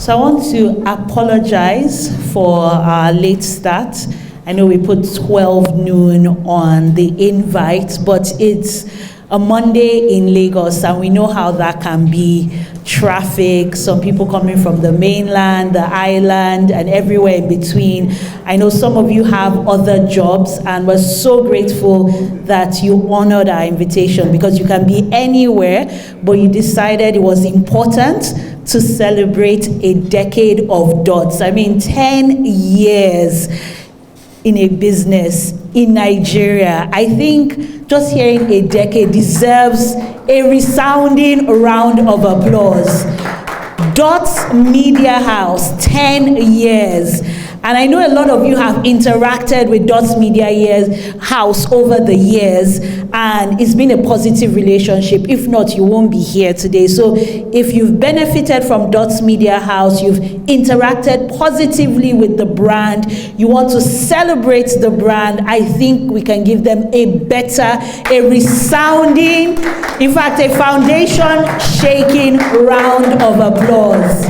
So I want to apologize for our late start. I know we put 12 noon on the invite, but it's a Monday in Lagos, and we know how that can be. Traffic, some people coming from the mainland, the island, and everywhere in between. I know some of you have other jobs, and we're so grateful that you honored our invitation, because you can be anywhere, but you decided it was important to celebrate a decade of DOTTS. I mean, 10 years in a business in Nigeria. I think just hearing a decade deserves a resounding round of applause. DottsMediaHouse, 10 years. And I know a lot of you have interacted with DottsMediaHouse over the years, and it's been a positive relationship. If not, you won't be here today. So if you've benefited from DottsMediaHouse, you've interacted positively with the brand, you want to celebrate the brand, I think we can give them a resounding, in fact, a foundation-shaking round of applause.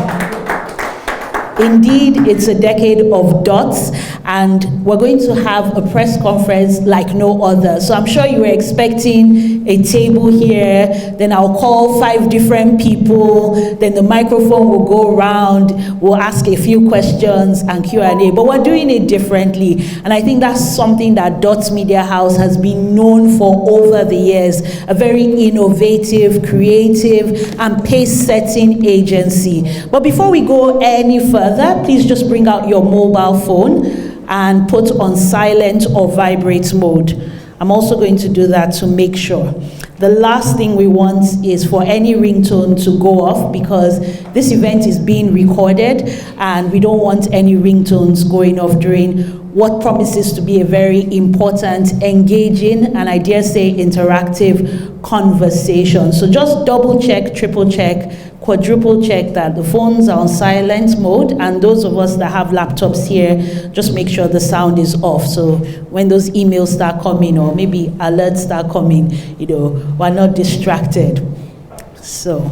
Indeed, it's a decade of DOTTS, and we're going to have a press conference like no other. So I'm sure you were expecting a table here, then I'll call 5 different people, then the microphone will go around, we'll ask a few questions and Q&A, but we're doing it differently. And I think that's something that DottsMediaHouse has been known for over the years, a very innovative, creative, and pace-setting agency. But before we go any further, please just bring out your mobile phone and put on silent or vibrate mode. I'm also going to do that to make sure. The last thing we want is for any ringtone to go off, because this event is being recorded and we don't want any ringtones going off during what promises to be a very important, engaging, and I dare say interactive conversation. So just double check, triple check, quadruple check that the phones are on silent mode, and those of us that have laptops here, just make sure the sound is off. So when those emails start coming, or maybe alerts start coming, we're not distracted. So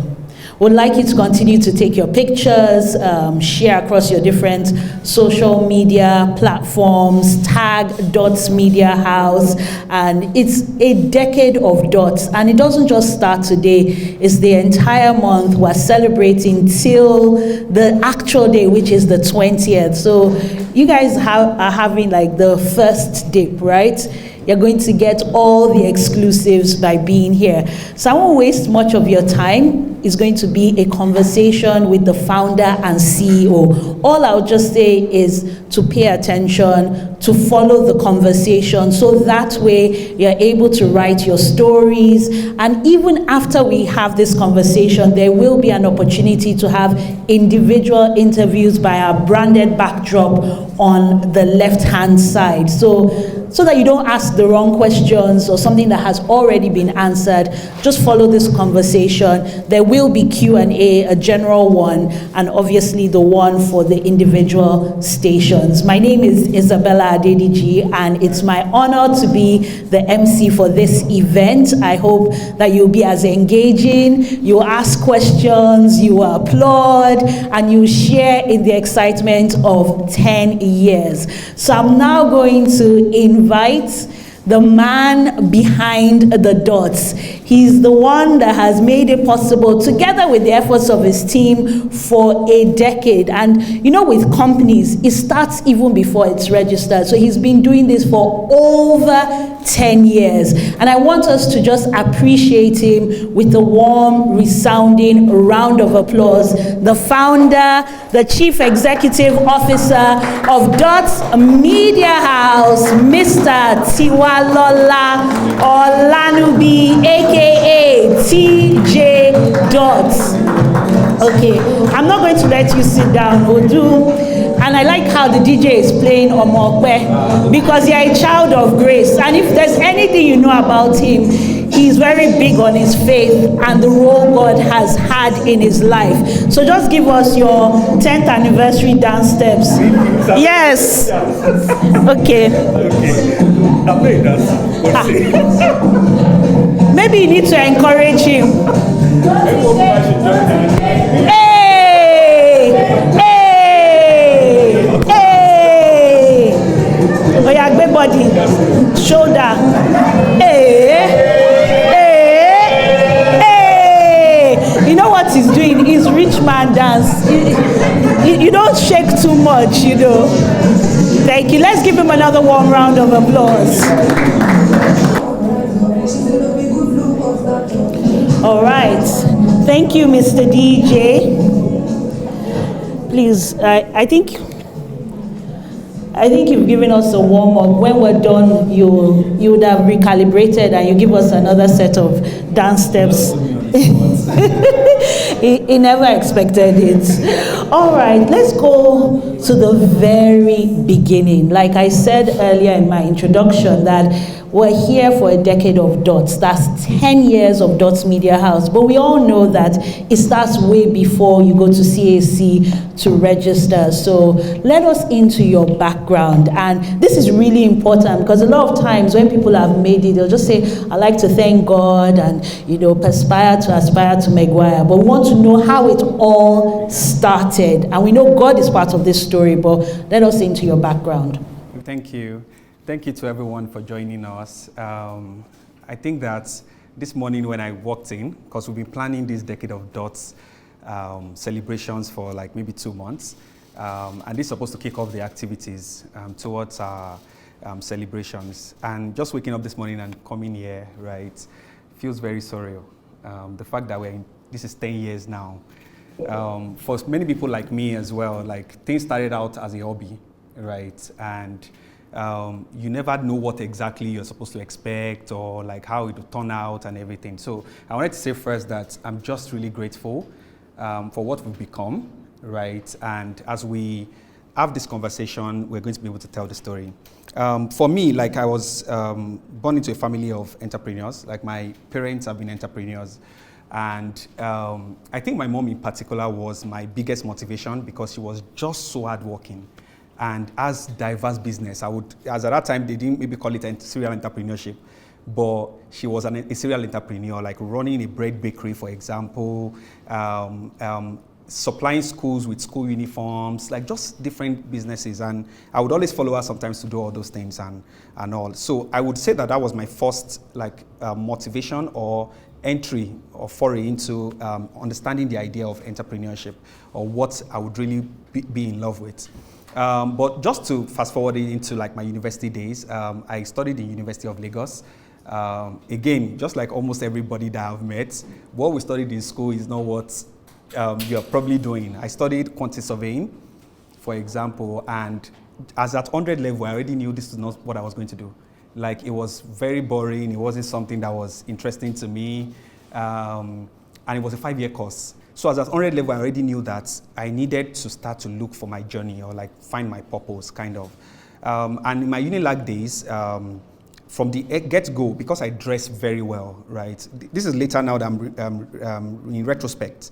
would like you to continue to take your pictures, share across your different social media platforms, tag DottsMediaHouse, and it's a decade of DOTTS, and it doesn't just start today, it's the entire month. We're celebrating till the actual day, which is the 20th. So you guys are having like the first dip, right? You're going to get all the exclusives by being here. So I won't waste much of your time. It's going to be a conversation with the founder and CEO. All I'll just say is to pay attention, to follow the conversation, so that way you're able to write your stories. And even after we have this conversation, there will be an opportunity to have individual interviews by our branded backdrop on the left-hand side. So that you don't ask the wrong questions or something that has already been answered, just follow this conversation. There will be Q&A, a general one, and obviously the one for the individual stations. My name is Isabella Adediji, and it's my honor to be the MC for this event. I hope that you'll be as engaging, you'll ask questions, you will applaud, and you share in the excitement of 10 years. So I'm now going to invite the man behind the DOTTS. He's the one that has made it possible, together with the efforts of his team, for a decade. And with companies, it starts even before it's registered. So he's been doing this for over 10 years. And I want us to just appreciate him with a warm, resounding round of applause. The founder, the Chief Executive Officer of DottsMediaHouse, Mr. Tiwalola Olanubi, aka TJ Dotts. Okay, I'm not going to let you sit down, Odu. And I like how the DJ is playing Omokwe, because you're a child of grace. And if there's anything you know about him, he's very big on his faith and the role God has had in his life. So just give us your 10th anniversary dance steps. Yes. Okay. Maybe you need to encourage him. Hey! shoulder. Hey, hey, hey. You know what he's doing? He's rich man dance. You don't shake too much, you know. Thank you. Let's give him another warm round of applause. All right. Thank you, Mr. DJ. Please, I think you've given us a warm-up. When we're done, you would have recalibrated and you give us another set of dance steps. He never expected it. All right, let's go to the very beginning. Like I said earlier in my introduction, that we're here for a decade of DOTTS. That's 10 years of DOTTS Media House. But we all know that it starts way before you go to CAC to register. So let us into your background. And this is really important because a lot of times when people have made it, they'll just say, I like to thank God and, you know, aspire to Maguire. But we want to know how it all started. And we know God is part of this story, but let us into your background. Thank you. Thank you to everyone for joining us. I think that this morning when I walked in, because we've been planning this decade of DOTTS celebrations for like maybe 2 months, and this is supposed to kick off the activities towards our celebrations. And just waking up this morning and coming here, right, feels very surreal. The fact that this is 10 years now. For many people like me as well, like things started out as a hobby, right, and you never know what exactly you're supposed to expect or like how it will turn out and everything. So I wanted to say first that I'm just really grateful for what we've become, right? And as we have this conversation, we're going to be able to tell the story. For me, like I was born into a family of entrepreneurs. Like my parents have been entrepreneurs. And I think my mom in particular was my biggest motivation because she was just so hardworking. And as diverse business, as at that time, they didn't maybe call it serial entrepreneurship, but she was a serial entrepreneur, like running a bread bakery, for example, supplying schools with school uniforms, like just different businesses. And I would always follow her sometimes to do all those things and all. So I would say that that was my first motivation or entry or foray into understanding the idea of entrepreneurship or what I would really be in love with. But just to fast forward into like my university days, I studied in University of Lagos. Again, just like almost everybody that I've met, what we studied in school is not what you're probably doing. I studied quantity surveying, for example, and as at 100 level, I already knew this is not what I was going to do. Like it was very boring. It wasn't something that was interesting to me. And it was a 5-year course. So as at 100 level, I already knew that I needed to start to look for my journey or like find my purpose, kind of. And in my Unilag days, from the get-go, because I dressed very well, right? This is later now that I'm in retrospect.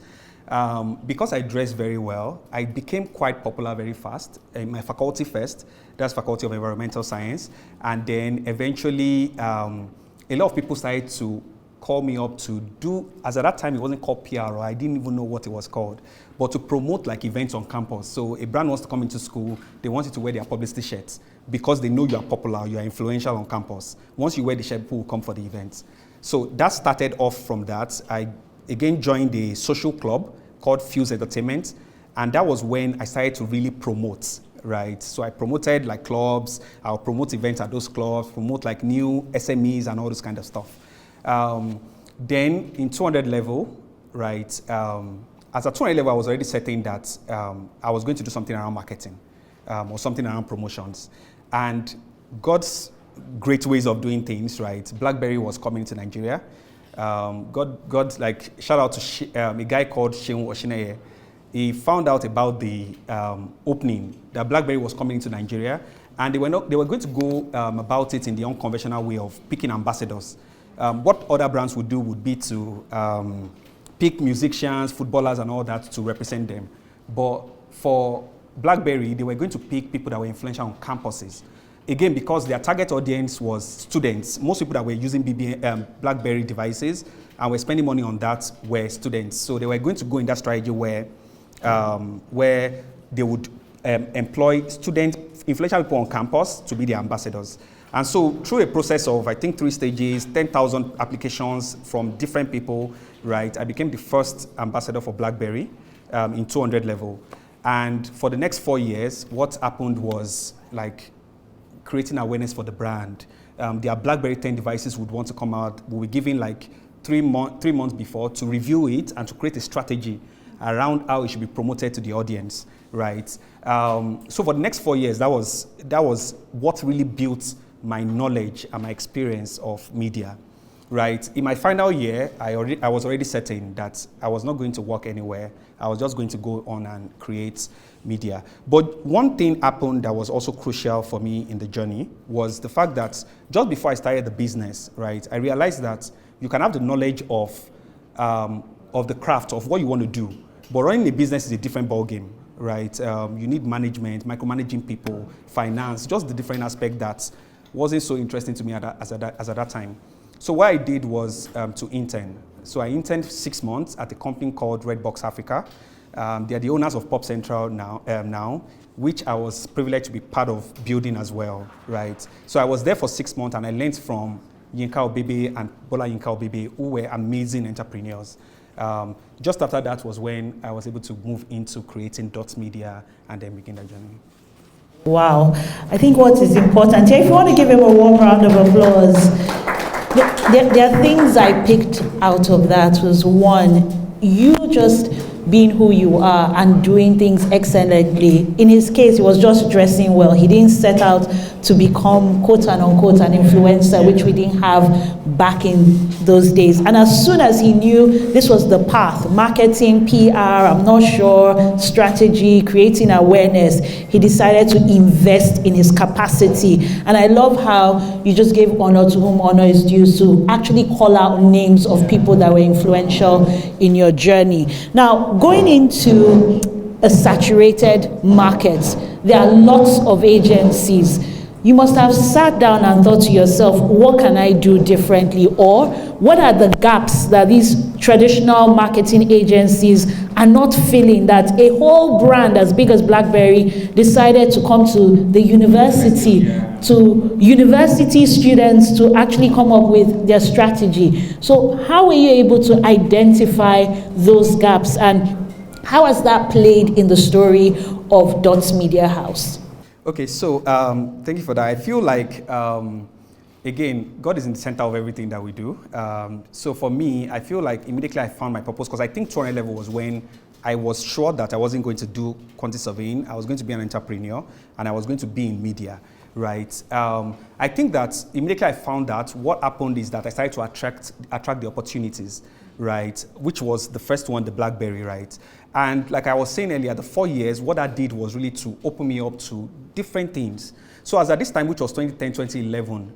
Because I dressed very well, I became quite popular very fast in my faculty first. That's Faculty of Environmental Science. And then eventually, a lot of people started to call me up to do, as at that time it wasn't called PR, or I didn't even know what it was called, but to promote like events on campus. So a brand wants to come into school, they want you to wear their publicity shirts because they know you are popular, you are influential on campus. Once you wear the shirt, people will come for the events. So that started off from that. I again joined a social club called Fuse Entertainment, and that was when I started to really promote, right? So I promoted like clubs, I'll promote events at those clubs, promote like new SMEs and all this kind of stuff. Then in 200 level, right, as a 200 level, I was already certain that I was going to do something around marketing or something around promotions. And God's great ways of doing things, right? BlackBerry was coming to Nigeria. God, like, shout out to a guy called Sheun Oshineye. He found out about the opening that BlackBerry was coming to Nigeria, and they were going to go about it in the unconventional way of picking ambassadors. What other brands would do would be to pick musicians, footballers, and all that to represent them. But for BlackBerry, they were going to pick people that were influential on campuses. Again, because their target audience was students. Most people that were using BlackBerry devices and were spending money on that were students. So they were going to go in that strategy where they would employ influential people on campus to be the ambassadors. And so through a process of, I think, 3 stages, 10,000 applications from different people, right, I became the first ambassador for BlackBerry in 200 level. And for the next 4 years, what happened was like creating awareness for the brand. Their BlackBerry 10 devices would want to come out. We were given like 3 months before to review it and to create a strategy around how it should be promoted to the audience, right? So for the next 4 years, that was what really built my knowledge and my experience of media, right? In my final year, I was already certain that I was not going to work anywhere. I was just going to go on and create media. But one thing happened that was also crucial for me in the journey was the fact that just before I started the business, right, I realized that you can have the knowledge of the craft of what you want to do, but running a business is a different ballgame, right? You need management, micromanaging people, finance, just the different aspect that wasn't so interesting to me as at that time. So what I did was to intern. So I interned 6 months at a company called Redbox Africa. They are the owners of Pop Central now, which I was privileged to be part of building as well, right? So I was there for 6 months and I learned from Yinka Obebe and Bola Yinka Obebe, who were amazing entrepreneurs. Just after that was when I was able to move into creating Dots Media and then begin the journey. Wow. I think what is important here, if you want to give him a warm round of applause, there are things I picked out of that was one, you just being who you are and doing things excellently. In his case, he was just dressing well. He didn't set out to become quote and unquote an influencer, which we didn't have back in those days. And as soon as he knew this was the path, marketing, PR, I'm not sure, strategy, creating awareness, he decided to invest in his capacity. And I love how you just gave honor to whom honor is due, to actually call out names of people that were influential in your journey. Now, going into a saturated market, there are lots of agencies. You must have sat down and thought to yourself, what can I do differently? Or what are the gaps that these traditional marketing agencies are not filling, that a whole brand as big as BlackBerry decided to come to the university, to university students to actually come up with their strategy. So how were you able to identify those gaps, and how has that played in the story of DottsMediaHouse? Okay, so thank you for that. I feel like, again, God is in the center of everything that we do. So for me, I feel like immediately I found my purpose, because I think 200 level was when I was sure that I wasn't going to do quantity surveying. I was going to be an entrepreneur, and I was going to be in media, right? I think that immediately I found that what happened is that I started to attract the opportunities, right? Which was the first one, the BlackBerry, right? And like I was saying earlier, the 4 years, what that did was really to open me up to different things. So as at this time, which was 2010, 2011,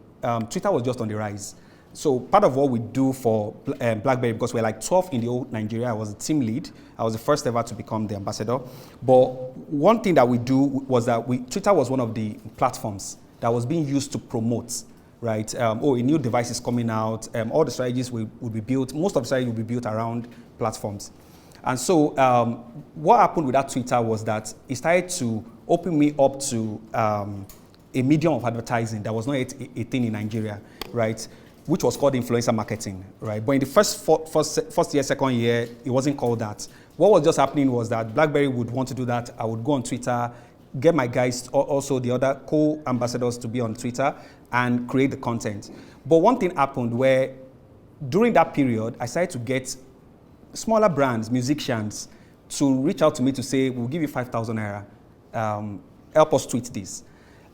Twitter was just on the rise. So part of what we do for BlackBerry, because we're like 12 in the old Nigeria, I was a team lead. I was the first ever to become the ambassador. But one thing that we do was that Twitter was one of the platforms that was being used to promote, right? A new device is coming out. All the strategies will be built. Most of the strategies will be built around platforms. And so what happened with that Twitter was that it started to open me up to a medium of advertising that was not a thing in Nigeria, right? Which was called influencer marketing, right? But in the first year, second year, it wasn't called that. What was just happening was that BlackBerry would want to do that. I would go on Twitter, get my guys, also the other co-ambassadors, to be on Twitter and create the content. But one thing happened where during that period, I started to get smaller brands, musicians, to reach out to me to say, we'll give you 5,000 naira, help us tweet this.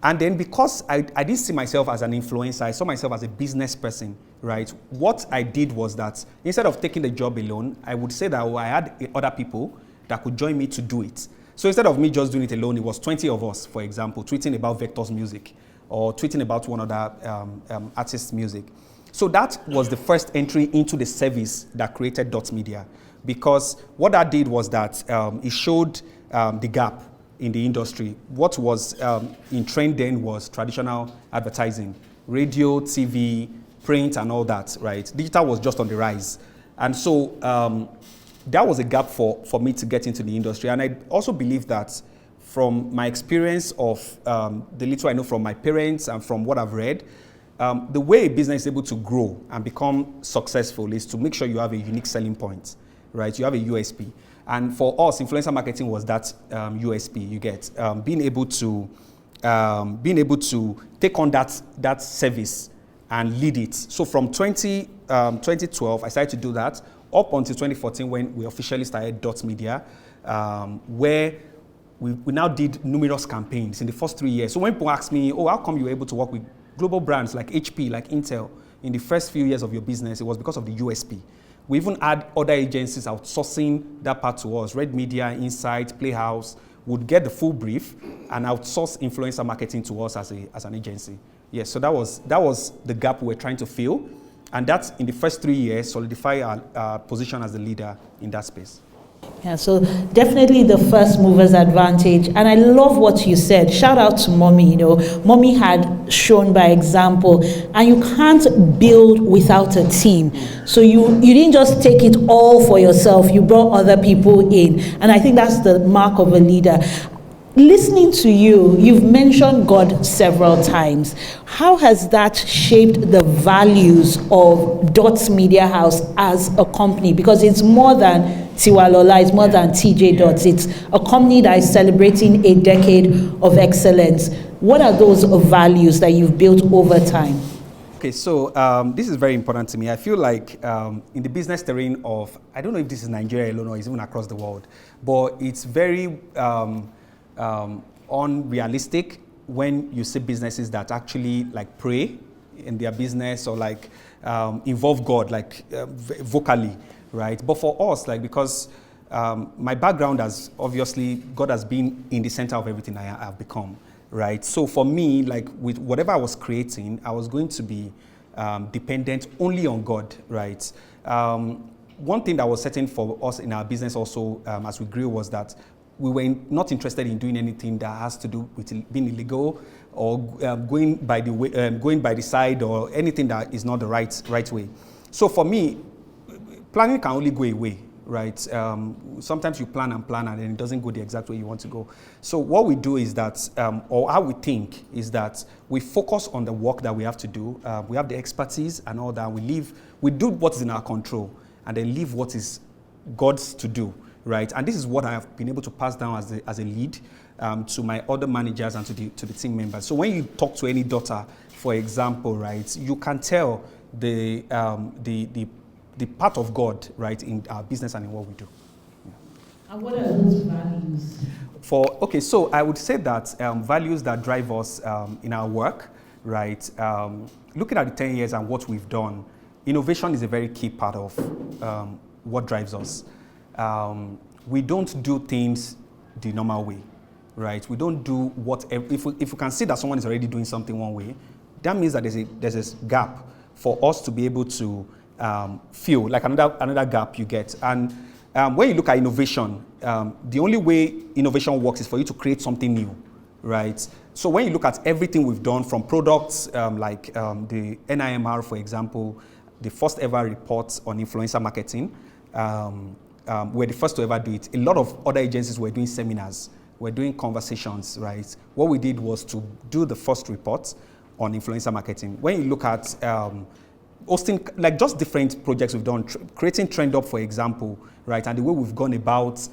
And then because I didn't see myself as an influencer, I saw myself as a business person, right? What I did was that instead of taking the job alone, I would say that I had other people that could join me to do it. So instead of me just doing it alone, it was 20 of us, for example, tweeting about Vector's music or tweeting about one other artist's music. So that was the first entry into the service that created Dots Media, because what that did was that it showed the gap in the industry. What was in trend then was traditional advertising, radio, TV, print, and all that, right? Digital was just on the rise. And so that was a gap for me to get into the industry. And I also believe that from my experience of the little I know from my parents and from what I've read, the way a business is able to grow and become successful is to make sure you have a unique selling point, right? You have a USP. And for us, influencer marketing was that USP. You get being able to take on that service and lead it. So from 2012, I started to do that up until 2014 when we officially started Dots Media, where we now did numerous campaigns in the first 3 years. So when people ask me, oh, how come you were able to work with global brands like HP, like Intel, in the first few years of your business, it was because of the USP. We even had other agencies outsourcing that part to us. Red Media, Insight, Playhouse would get the full brief and outsource influencer marketing to us as an agency. Yes, so that was the gap we were trying to fill. And that, in the first 3 years, solidify our position as the leader in that space. Yeah, so definitely the first mover's advantage. And I love what you said. Shout out to Mommy. You know, Mommy had shown by example, and you can't build without a team. So you didn't just take it all for yourself. You brought other people in. And I think that's the mark of a leader. Listening to you, you've mentioned God several times. How has that shaped the values of Dots Media House as a company? Because it's more than Tiwalola, it's more than TJ Dots. It's a company that is celebrating a decade of excellence. What are those values that you've built over time? Okay, so this is very important to me. I feel like in the business terrain of, I don't know if this is Nigeria alone or it's even across the world, but it's very unrealistic when you see businesses that actually like pray in their business or like involve God like vocally, right? But for us, like because my background has obviously God has been in the center of everything I have become, right? So for me, like with whatever I was creating, I was going to be dependent only on God, right? One thing that was certain for us in our business also as we grew was that we were not interested in doing anything that has to do with being illegal or going by the side or anything that is not the right way. So for me, planning can only go away, right? Sometimes you plan and then it doesn't go the exact way you want to go. So what we do is that, or how we think is that we focus on the work that we have to do. We have the expertise and all that. We do what is in our control and then leave what is God's to do. Right, and this is what I have been able to pass down as a lead to my other managers and to the team members. So when you talk to any daughter, for example, right, you can tell the part of God, right, in our business and in what we do. Yeah. And what are those values? So I would say that values that drive us in our work, right. Looking at the 10 years and what we've done, innovation is a very key part of what drives us. We don't do things the normal way, right? We don't do what, if we can see that someone is already doing something one way, that means that there's a gap for us to be able to fill, like another gap you get. And when you look at innovation, the only way innovation works is for you to create something new, right? So when you look at everything we've done from products like the NIMR, for example, the first ever report on influencer marketing, we're the first to ever do it. A lot of other agencies were doing seminars, were doing conversations, right? What we did was to do the first report on influencer marketing. When you look at hosting, like just different projects we've done, creating TrendUp, for example, right? And the way we've gone about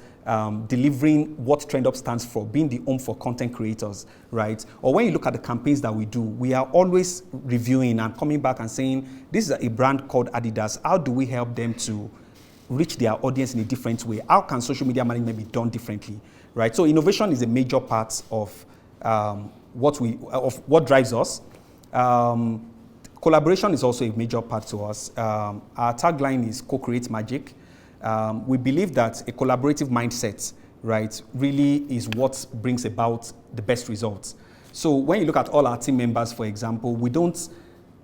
delivering what TrendUp stands for, being the home for content creators, right? Or when you look at the campaigns that we do, we are always reviewing and coming back and saying, this is a brand called Adidas. How do we help them to reach their audience in a different way? How can social media management be done differently, right? So innovation is a major part of what drives us. Collaboration is also a major part to us. Our tagline is co-create magic. We believe that a collaborative mindset, right, really is what brings about the best results. So when you look at all our team members, for example, we don't,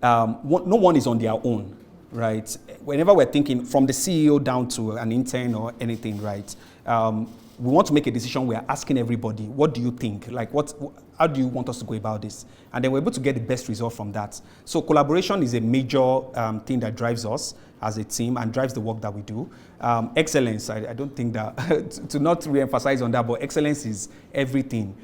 no one is on their own, right? Whenever we're thinking from the CEO down to an intern or anything, right? we want to make a decision, we are asking everybody, what do you think? Like, how do you want us to go about this? And then we're able to get the best result from that. So collaboration is a major thing that drives us as a team and drives the work that we do. Excellence, I don't think that, to not re-emphasize on that, but excellence is everything.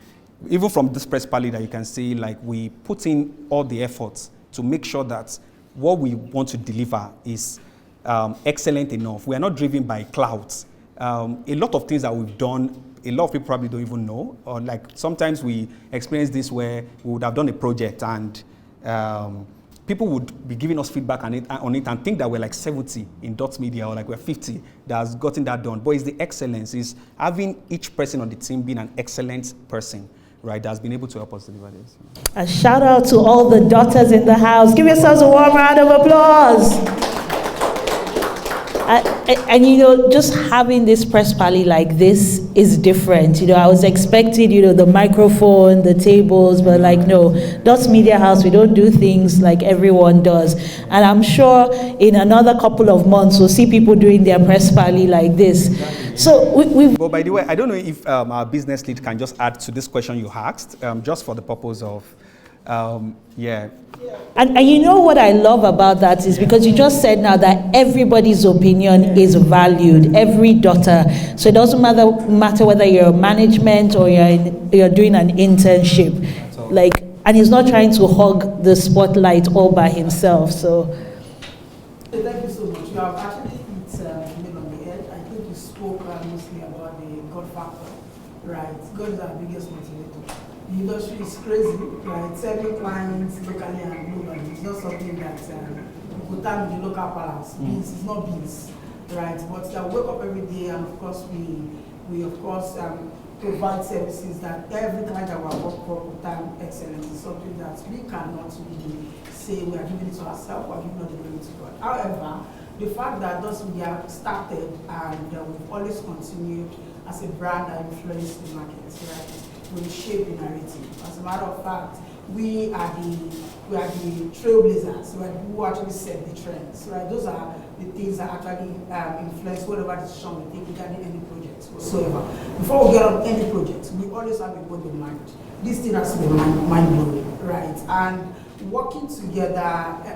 Even from this press Parley that you can see, like, we put in all the efforts to make sure that what we want to deliver is excellent enough. We are not driven by clouds. A lot of things that we've done, a lot of people probably don't even know, or like sometimes we experience this where we would have done a project and people would be giving us feedback on it and think that we're like 70 in Dots Media or like we're 50 that has gotten that done. But it's the excellence, is having each person on the team being an excellent person, right, that's been able to help us deliver this. A shout out to all the daughters in the house. Give yourselves a warm round of applause. And you know, just having this press Parley like this is different. You know, I was expecting, you know, the microphone, the tables, but like, no, DottsMediaHouse, we don't do things like everyone does. And I'm sure in another couple of months, we'll see people doing their press Parley like this. So we've... But by the way, I don't know if our business lead can just add to this question you asked, just for the purpose of, yeah. And you know what I love about that is because you just said now that everybody's opinion is valued, every daughter. So it doesn't matter whether you're management or you're doing an internship. Like, and he's not trying to hog the spotlight all by himself. So thank you so much. You have actually hit nail on the head. I think you spoke mostly about the God factor, right? God is our biggest motivator. The industry is crazy, right? Serving clients locally and globally. It's not something that we put down in the local palace. Beans, it's not beans, right? But we wake up every day, and of course we of course provide services that every client that we work for with time excellence is something that we cannot really say we are giving it to ourselves or giving it the glory to God. However, the fact that DottsMedia started and we've always continued as a brand that influenced the market, right? We shape the narrative. As a matter of fact, we are the trailblazers, right? Who actually set the trends, right? Those are the things that actually influence whatever decision we take regarding any project whatsoever. Before we get on any project, we always have a goal in mind. This thing has to be mind-blowing, right? And working together,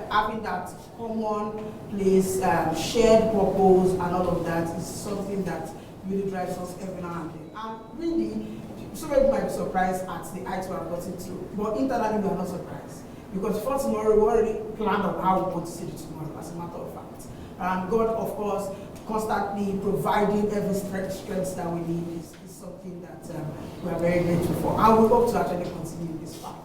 having that common place, shared purpose, and all of that is something that really drives us every now and then. And really, somebody might be surprised at the heights we have gotten to, but internally we are not surprised. Because for tomorrow, we already planned on how we want to see it tomorrow, as a matter of fact. And God, of course, constantly providing every strength that we need is something that we are very grateful for. And we hope to actually continue this path.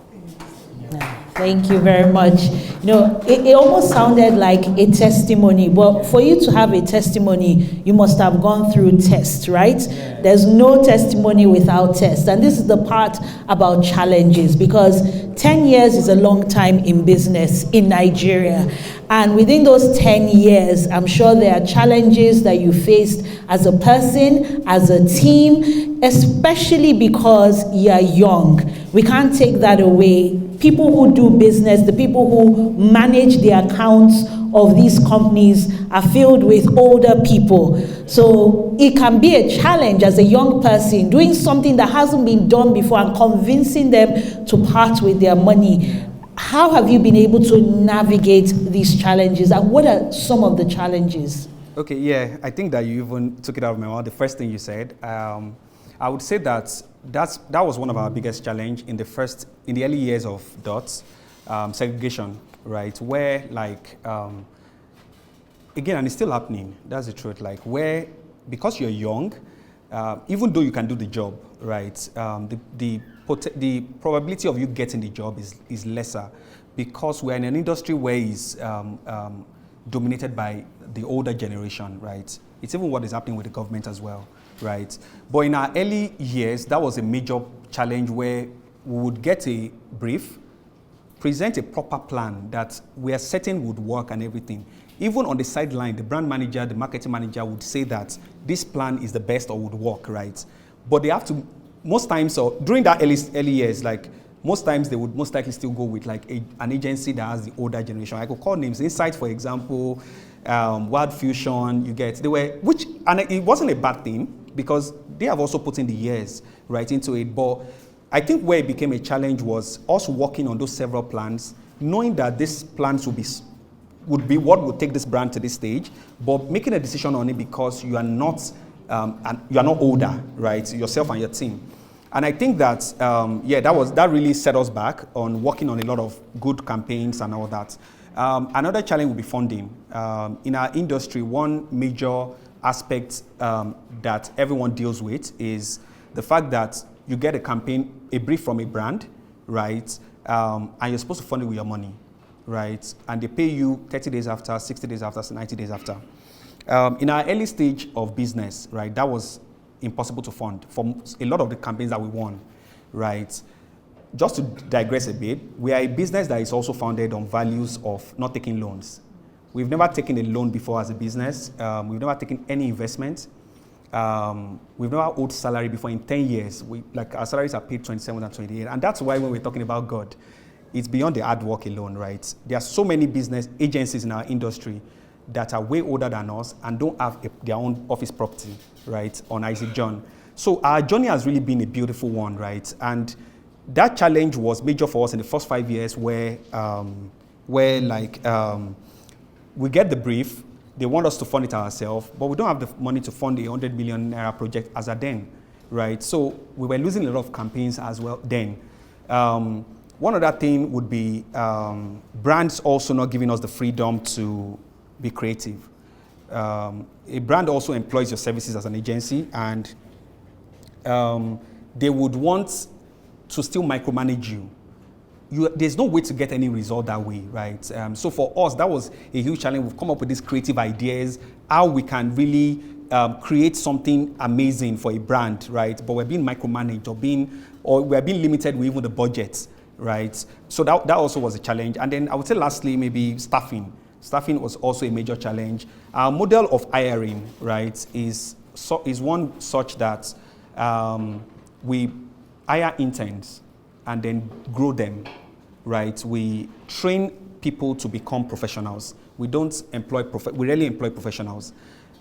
Thank you very much. You know, it almost sounded like a testimony, but for you to have a testimony, you must have gone through tests, right? Yeah. There's no testimony without tests. And this is the part about challenges, because 10 years is a long time in business in Nigeria. And within those 10 years, I'm sure there are challenges that you faced as a person, as a team, especially because you're young. We can't take that away. People who do business, the people who manage the accounts of these companies are filled with older people. So it can be a challenge as a young person doing something that hasn't been done before and convincing them to part with their money. How have you been able to navigate these challenges, and what are some of the challenges? Okay, yeah, I think that you even took it out of my mouth. The first thing you said, I would say that was one of our biggest challenge in the early years of DOTTS, segregation, right? Where like, again, and it's still happening, that's the truth, like where, because you're young, even though you can do the job, right, the probability of you getting the job is lesser, because we're in an industry where it's dominated by the older generation, right? It's even what is happening with the government as well, right? But in our early years, that was a major challenge where we would get a brief, present a proper plan that we are certain would work and everything. Even on the sideline, the brand manager, the marketing manager would say that this plan is the best or would work, right? But they have to, most times, so during that early years, like most times they would most likely still go with like an agency that has the older generation. I could call names, Insight, for example, Wild Fusion, you get, and it wasn't a bad thing because they have also put in the years right into it. But I think where it became a challenge was us working on those several plans, knowing that these plans would be what would take this brand to this stage, but making a decision on it because you are not older, right? Yourself and your team. And I think that, that really set us back on working on a lot of good campaigns and all that. Another challenge would be funding. In our industry, one major aspect that everyone deals with is the fact that you get a brief from a brand, right? And you're supposed to fund it with your money, right? And they pay you 30 days after, 60 days after, 90 days after. In our early stage of business, right, that was impossible to fund for a lot of the campaigns that we won, right? Just to digress a bit, we are a business that is also founded on values of not taking loans. We've never taken a loan before as a business. We've never taken any investment. We've never owed salary before in 10 years. Our salaries are paid 27 and 28. And that's why when we're talking about God, it's beyond the hard work alone, right? There are so many business agencies in our industry that are way older than us and don't have their own office property, right, on Isaac John. So our journey has really been a beautiful one, right? And that challenge was major for us in the first 5 years where we get the brief, they want us to fund it ourselves, but we don't have the money to fund a 100 million naira project as at then, right? So we were losing a lot of campaigns as well then. One other thing would be brands also not giving us the freedom to be creative. A brand also employs your services as an agency, and they would want to still micromanage you. There's no way to get any result that way, right? So for us, that was a huge challenge. We've come up with these creative ideas, how we can really create something amazing for a brand, right? But we're being micromanaged or we're being limited with even the budget, right? So that also was a challenge. And then I would say lastly, maybe staffing. Staffing was also a major challenge. Our model of hiring, right, is one such that we hire interns and then grow them, right? We train people to become professionals. We don't we rarely employ professionals.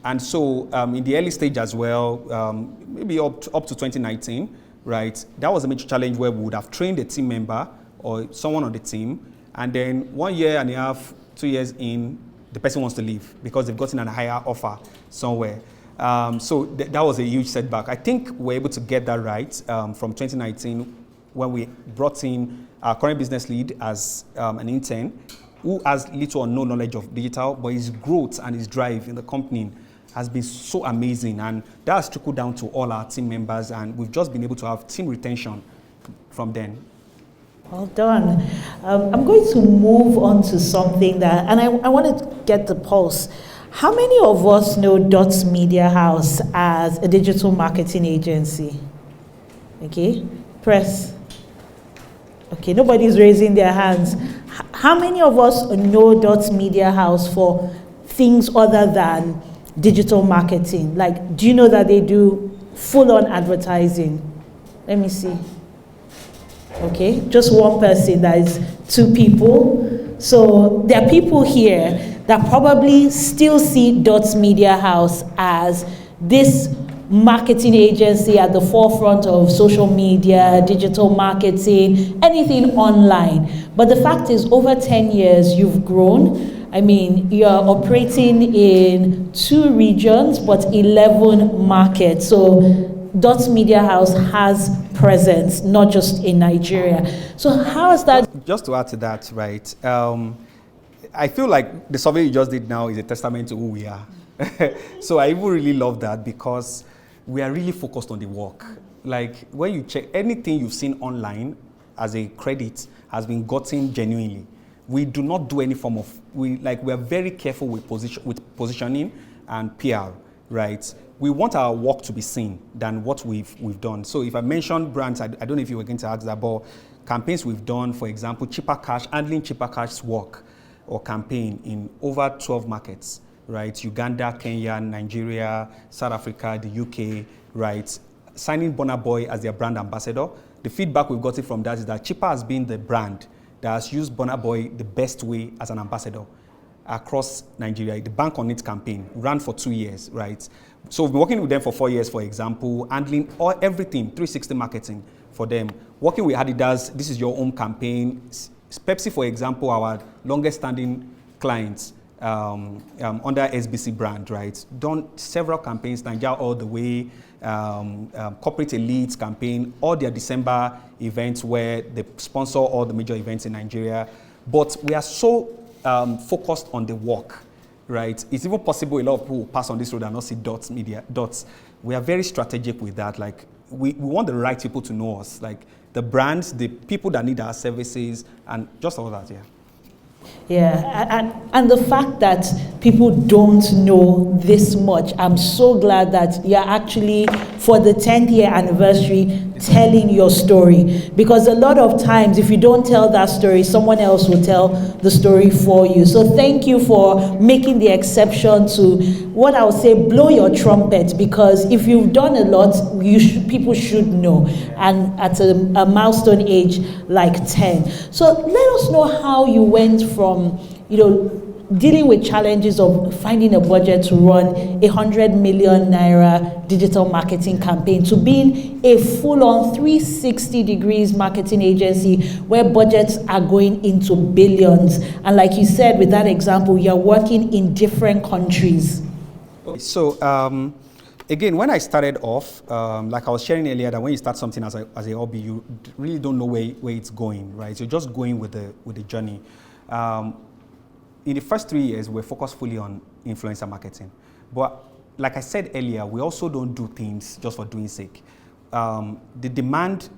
And so in the early stage as well, maybe up to 2019, right, that was a major challenge where we would have trained a team member or someone on the team, and then 1 year and a half, 2 years in, the person wants to leave because they've gotten a higher offer somewhere. So that was a huge setback. I think we're able to get that right from 2019 when we brought in our current business lead as an intern who has little or no knowledge of digital, but his growth and his drive in the company has been so amazing, and that has trickled down to all our team members, and we've just been able to have team retention from then. Well done. I'm going to move on to something that, and I want to get the pulse. How many of us know DottsMediaHouse as a digital marketing agency? Okay, press. Okay, nobody's raising their hands. How many of us know DottsMediaHouse for things other than digital marketing? Like, do you know that they do full-on advertising? Let me see. Okay, just one person, that is 2 people. So there are people here that probably still see DottsMediaHouse as this marketing agency at the forefront of social media, digital marketing, anything online. But the fact is, over 10 years, you've grown. I mean, you're operating in 2 regions, but 11 markets. So DottsMediaHouse has presence, not just in Nigeria. So how is that? Just to add to that, right? I feel like the survey you just did now is a testament to who we are. So I even really love that because we are really focused on the work. Like when you check anything you've seen online as a credit has been gotten genuinely. We do not do any form of, we are very careful with positioning and PR, right? We want our work to be seen than what we've done. So if I mention brands, I don't know if you were going to ask that, but campaigns we've done, for example, handling cheaper cash work or campaign in over 12 markets, right? Uganda, Kenya, Nigeria, South Africa, the UK, right? Signing Burna Boy as their brand ambassador. the feedback we've gotten from that is that Chipper has been the brand that has used Burna Boy the best way as an ambassador across Nigeria. The Bank on It campaign ran for 2 years, right? So we've been working with them for 4 years, for example, handling everything, 360 marketing for them. Working with Adidas, this is your own campaign. Pepsi, for example, our longest standing clients under SBC brand, right? Done several campaigns, Nigeria All the Way, Corporate Elites campaign, all their December events where they sponsor all the major events in Nigeria. But we are so focused on the work, right? It's even possible a lot of people will pass on this road and not see DotTS. We are very strategic with that. Like we want the right people to know us, like the brands, the people that need our services, and just all that, yeah. Yeah, and the fact that people don't know this much, I'm so glad that you're actually, for the 10th year anniversary, telling your story. Because a lot of times, if you don't tell that story, someone else will tell the story for you. So thank you for making the exception to, what I would say, blow your trumpet. Because if you've done a lot, people should know. And at a milestone age like 10. So let us know how you went from, dealing with challenges of finding a budget to run 100 million naira digital marketing campaign to being a full-on 360 degrees marketing agency where budgets are going into billions. And like you said, with that example, you're working in different countries. So, again, when I started off, like I was sharing earlier, that when you start something as a hobby, you really don't know where it's going, right? You're just going with the journey. In the first 3 years, we're focused fully on influencer marketing. But like I said earlier, we also don't do things just for doing sake. The demand,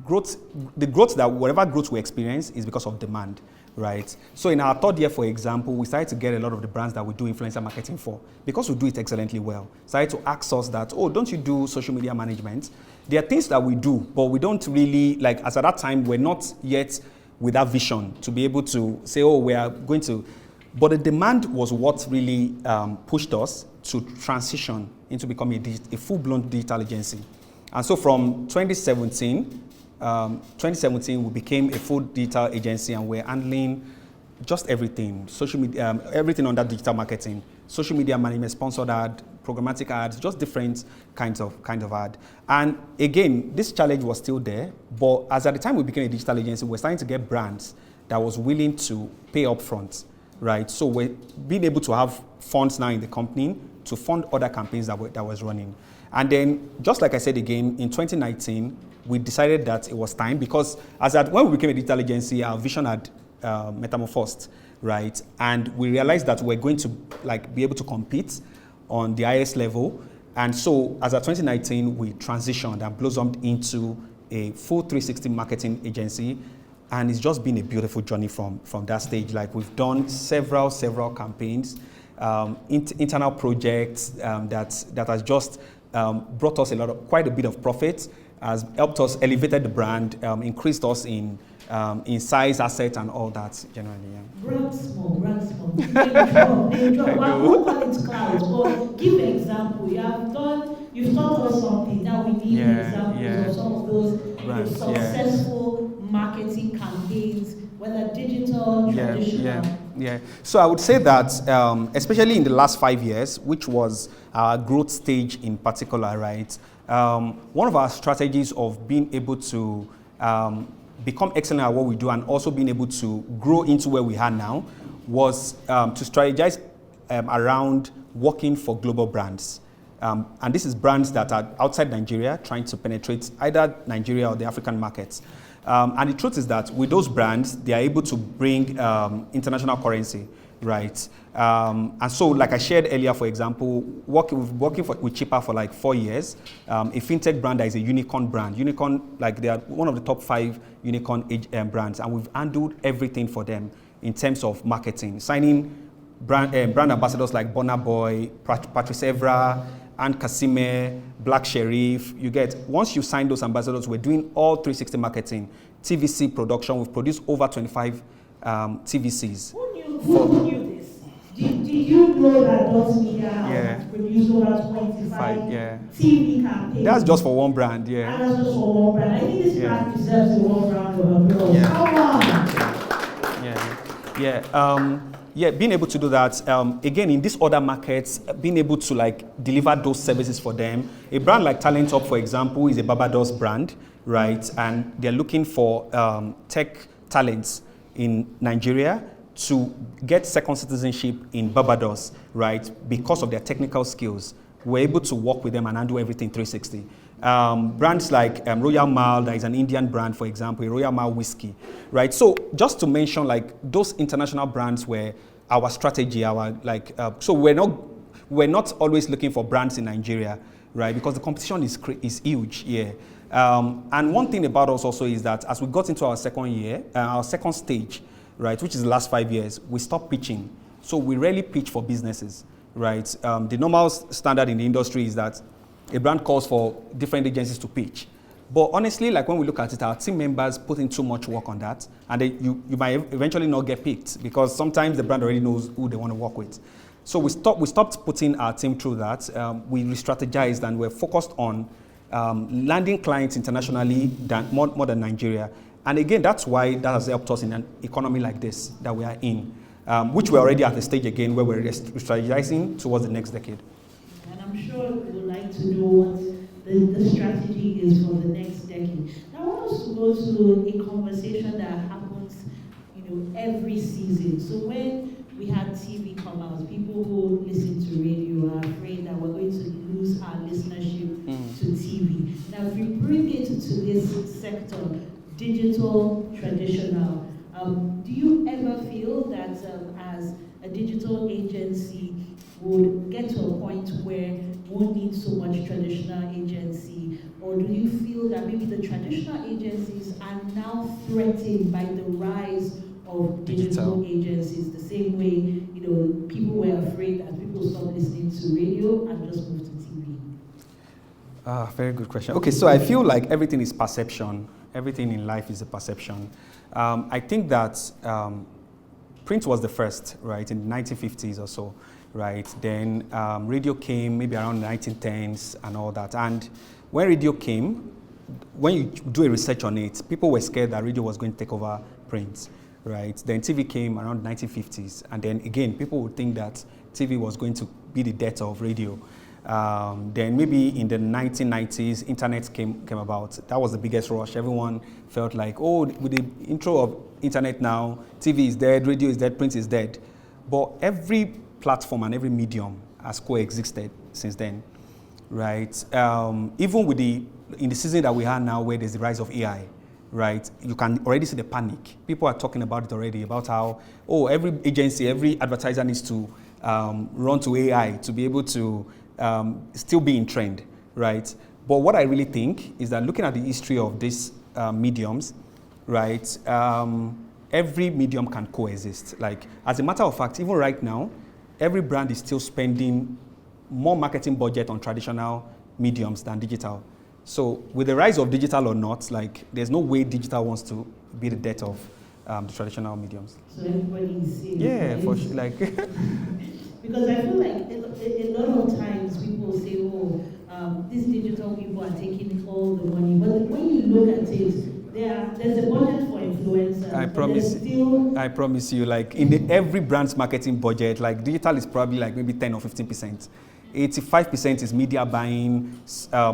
growth, whatever growth we experience is because of demand, right? So in our 3rd year, for example, we started to get a lot of the brands that we do influencer marketing for, because we do it excellently well, started to ask us that, oh, don't you do social media management? There are things that we do, but we don't really, like, as at that time, we're not yet with that vision to be able to say, oh, we are going to, but the demand was what really pushed us to transition into becoming a full-blown digital agency. And so from 2017, we became a full digital agency, and we're handling just everything, social media, everything under digital marketing, social media management, sponsored ad, programmatic ads, just different kinds of ad. And again, this challenge was still there, but as at the time we became a digital agency, we're starting to get brands that was willing to pay upfront, right? So we're being able to have funds now in the company to fund other campaigns that was running. And then, just like I said again, in 2019, we decided that it was time, because when we became a digital agency, our vision had metamorphosed, right? And we realized that we're going to be able to compete on the highest level. And so as of 2019, we transitioned and blossomed into a full 360 marketing agency. And it's just been a beautiful journey from that stage. Like, we've done several campaigns, internal projects that has just brought us quite a bit of profit, has helped us elevated the brand, increased us in size, asset, and all that generally. Yeah. Brand small. Name drop. Well, who call it clouds? But give an example. You've taught us something. Now we need examples of some of those successful marketing campaigns, whether digital, traditional. Yeah. So I would say that, especially in the last 5 years, which was our growth stage in particular, right? One of our strategies of being able to become excellent at what we do and also being able to grow into where we are now was to strategize around working for global brands. And this is brands that are outside Nigeria trying to penetrate either Nigeria or the African markets. And the truth is that with those brands, they are able to bring international currency, right? And so, like I shared earlier, for example, working with Chipper for like 4 years, a fintech brand that is a unicorn brand. Unicorn, like, they are one of the top 5 unicorn brands, and we've handled everything for them in terms of marketing, signing brand ambassadors like Burna Boy, Patrice Evra, and Kasime, Black Sheriff. You get, once you sign those ambassadors, we're doing all 360 marketing, TVC production. We've produced over 25 TVCs. Who knew this? Did you know that Dots Media Yeah. has produced over 25 Yeah. TV campaigns? That's just for one brand, yeah. And that's just for one brand. I think this Yeah. brand deserves a one round of applause. Yeah. Come on! Yeah, being able to do that, again, in these other markets, being able to like deliver those services for them. A brand like Talent Up, for example, is a Barbados brand, right? And they're looking for tech talents in Nigeria to get second citizenship in Barbados, right? Because of their technical skills. We're able to work with them and handle everything 360. Brands like Royal Mile, that is an Indian brand, for example, Royal Mile whiskey, right? So just to mention, like those international brands were our strategy, so we're not always looking for brands in Nigeria, right? Because the competition is huge here. And one thing about us also is that as we got into our second year, our second stage, right, which is the last 5 years, we stopped pitching. So we rarely pitch for businesses, right? The normal standard in the industry is that a brand calls for different agencies to pitch. But honestly, like when we look at it, our team members put in too much work on that, and you might eventually not get picked because sometimes the brand already knows who they want to work with. So we stopped putting our team through that. We re-strategized and we're focused on landing clients internationally more than Nigeria. And again, that's why that has helped us in an economy like this that we are in, which we're already at the stage again where we're strategizing towards the next decade. And I'm sure you would like to know what the strategy is for the next decade. Now, I want us to go to a conversation that happens, every season. So when we had TV come out, people who listen to radio are afraid that we're going to lose our listenership to TV. Now, if we bring it to this sector, digital, traditional, do you ever feel that as a digital agency would get to a point where we won't need so much traditional agency? Or do you feel that maybe the traditional agencies are now threatened by the rise of digital agencies, the same way people were afraid that people stopped listening to radio and just moved to TV? Very good question. Okay, so I feel like everything is perception. Everything in life is a perception. I think that print was the first, right, in the 1950s or so, right? Then radio came maybe around the 1910s and all that. And when radio came, when you do a research on it, people were scared that radio was going to take over print, right? Then TV came around the 1950s. And then again, people would think that TV was going to be the death of radio. Then maybe in the 1990s, internet came about. That was the biggest rush. Everyone felt like, oh, with the intro of internet now, TV is dead, radio is dead, print is dead. But every platform and every medium has coexisted since then, right? Even in the season that we are now, where there's the rise of AI, right? You can already see the panic. People are talking about it already, about how, every agency, every advertiser needs to run to AI to be able to still be in trend, right? But what I really think is that looking at the history of these mediums, right, every medium can coexist. Like, as a matter of fact, even right now, every brand is still spending more marketing budget on traditional mediums than digital. So with the rise of digital or not, like, there's no way digital wants to be the death of the traditional mediums. So everybody is saying, yeah, for sure, like. Because I feel like a lot of times people say, these digital people are taking all the money. But when you look at it, there's a budget for influencers. I promise you, like in every brand's marketing budget, like digital is probably like maybe 10 or 15%. 85% is media buying,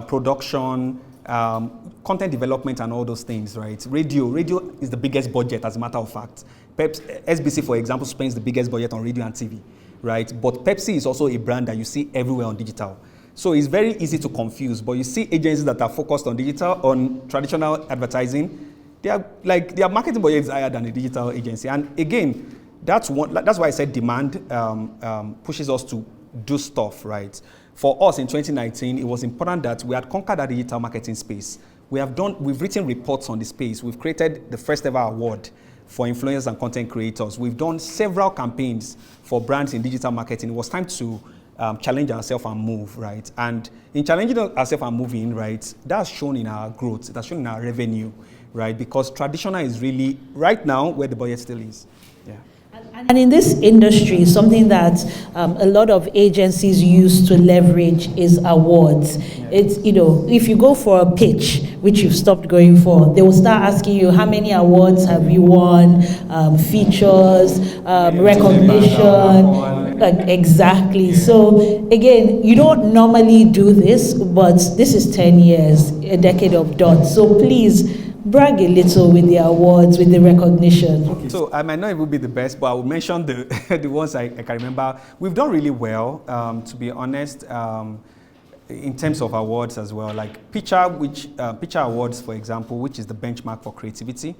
production, content development and all those things, right? Radio is the biggest budget, as a matter of fact. SBC, for example, spends the biggest budget on radio and TV. Right? But Pepsi is also a brand that you see everywhere on digital. So it's very easy to confuse, but you see agencies that are focused on digital, on traditional advertising, their marketing budget is higher than a digital agency. And again, that's why I said demand pushes us to do stuff, right? For us in 2019, it was important that we had conquered that digital marketing space. We've written reports on the space. We've created the first ever award for influencers and content creators. We've done several campaigns for brands in digital marketing. It was time to challenge ourselves and move, right? And in challenging ourselves and moving, right, that's shown in our growth, that's shown in our revenue, right? Because traditional is really, right now, where the budget still is. Yeah. And in this industry, something that a lot of agencies use to leverage is awards. It's, if you go for a pitch, which you've stopped going for, they will start asking you, how many awards have you won, features, recognition, exactly. So again, you don't normally do this, but this is 10 years, a decade of DOTTS. So please, brag a little with the awards, with the recognition. Okay. So I might not even be the best, but I will mention the the ones I can remember. We've done really well, to be honest, in terms of awards as well. Like Picture Awards, for example, which is the benchmark for creativity.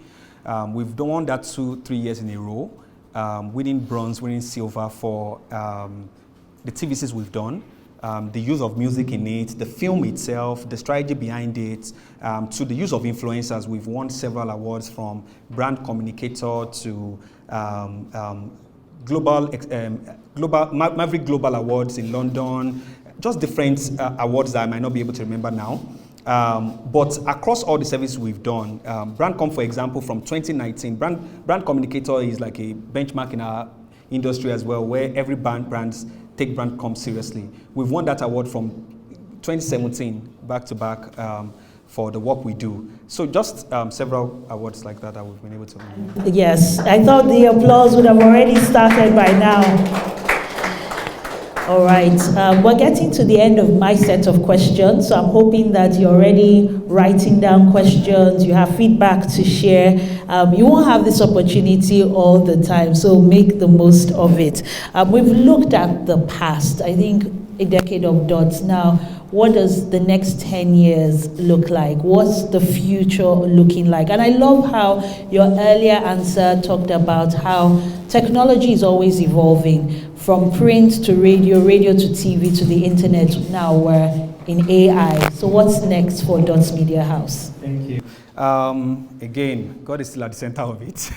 We've done that 2-3 years in a row, winning bronze, winning silver for the TVCs we've done. The use of music in it, the film itself, the strategy behind it, to the use of influencers. We've won several awards from brand communicator to Maverick Global Awards in London, just different awards that I might not be able to remember now. But across all the services we've done, Brandcom, for example, from 2019, brand communicator is like a benchmark in our industry as well, where every brands take Brandcom seriously. We've won that award from 2017 back to back for the work we do. So just several awards like that we've been able to win. Yes, I thought the applause would have already started by now. All right, we're getting to the end of my set of questions, so I'm hoping that you're already writing down questions, you have feedback to share. You won't have this opportunity all the time, so make the most of it. We've looked at the past, I think a decade of DOTTS. Now, what does the next 10 years look like? What's the future looking like? And I love how your earlier answer talked about how technology is always evolving, from print to radio to TV to the internet. Now we're in AI. So what's next for DottsMediaHouse? Thank you. Again, God is still at the center of it.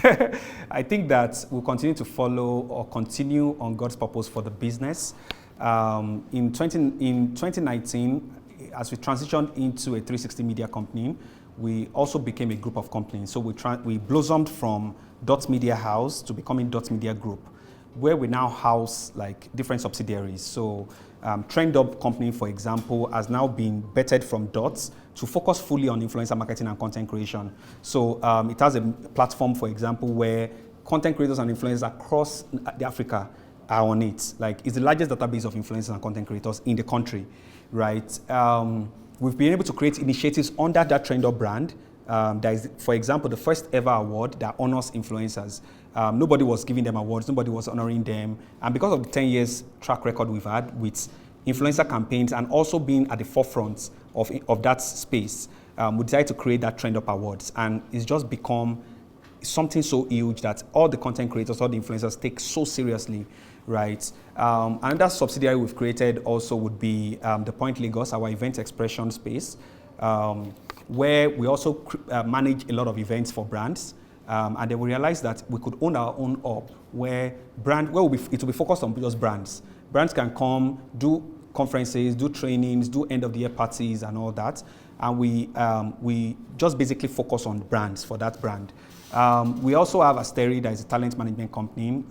I think that we'll continue to follow or continue on God's purpose for the business. In 2019, as we transitioned into a 360 media company, we also became a group of companies. So we blossomed from DottsMediaHouse to becoming Dots Media Group, where we now house like different subsidiaries. So Trend Up company, for example, has now been bettered from DOTTS to focus fully on influencer marketing and content creation. So it has a platform, for example, where content creators and influencers across the Africa are on it. Like, it's the largest database of influencers and content creators in the country, right? We've been able to create initiatives under that Trend Up brand. There is, for example, the first ever award that honors influencers. Nobody was giving them awards, nobody was honoring them. And because of the 10 years track record we've had with influencer campaigns and also being at the forefront of that space, we decided to create that Trend Up Awards. And it's just become something so huge that all the content creators, all the influencers take so seriously, right? Another subsidiary we've created also would be the Point Lagos, our event expression space, where we also manage a lot of events for brands. And then we realized that we could own our own hub where it will be focused on just brands. Brands can come, do conferences, do trainings, do end of the year parties and all that. And we just basically focus on brands for that brand. We also have Asteri, that is a talent management company.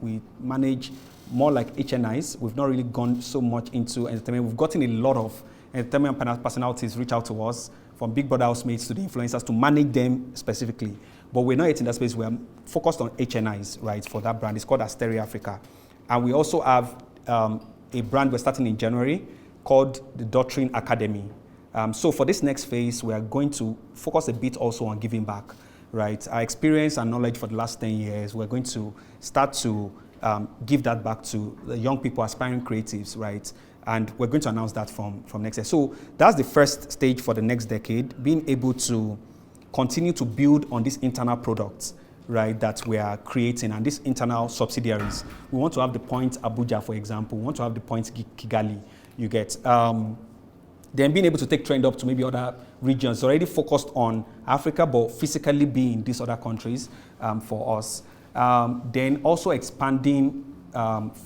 We manage more like HNIs. We've not really gone so much into entertainment. We've gotten a lot of entertainment personalities reach out to us, from Big Brother housemates to the influencers, to manage them specifically. But we're not yet in that space. We're focused on HNIs, right, for that brand. It's called Asteri Africa. And we also have a brand we're starting in January called the Doctrine Academy. So for this next phase, we are going to focus a bit also on giving back, right? Our experience and knowledge for the last 10 years, we're going to start to give that back to the young people, aspiring creatives, right? And we're going to announce that from next year. So that's the first stage for the next decade, being able to continue to build on these internal products, right, that we are creating, and these internal subsidiaries. We want to have the Point Abuja, for example. We want to have the Point Kigali, you get. Then being able to take Trend Up to maybe other regions, already focused on Africa, but physically be in these other countries for us. Then also expanding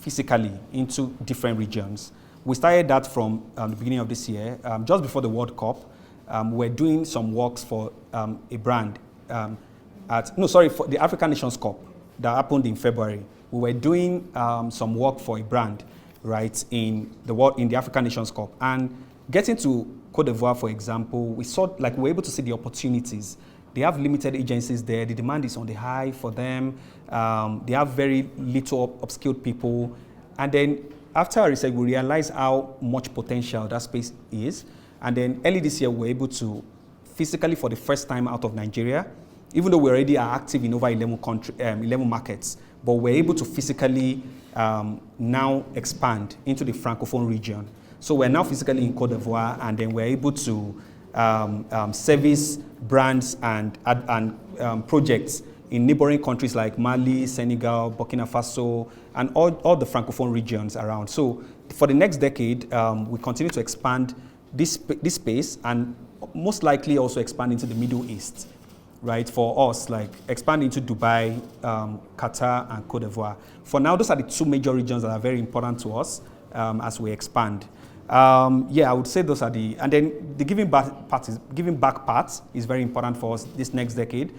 physically into different regions. We started that from the beginning of this year, just before the World Cup. We're doing some works for a brand for the African Nations Cup. that happened in February. We were doing some work for a brand, right, in the African Nations Cup. And getting to Cote d'Ivoire, for example, we were able to see the opportunities. They have limited agencies there. The demand is on the high for them. They have very little upskilled people. And then after our research, we realized how much potential that space is. And then early this year, we were able to physically, for the first time out of Nigeria, even though we already are active in over 11 markets, but we're able to physically now expand into the Francophone region. So we're now physically in Cote d'Ivoire, and then we're able to service brands and projects in neighboring countries like Mali, Senegal, Burkina Faso, and all the Francophone regions around. So for the next decade, we continue to expand this space, and most likely also expand into the Middle East, right? For us, like expand into Dubai, Qatar, and Cote d'Ivoire. For now, those are the two major regions that are very important to us as we expand. I would say those are and then the giving back part is very important for us this next decade.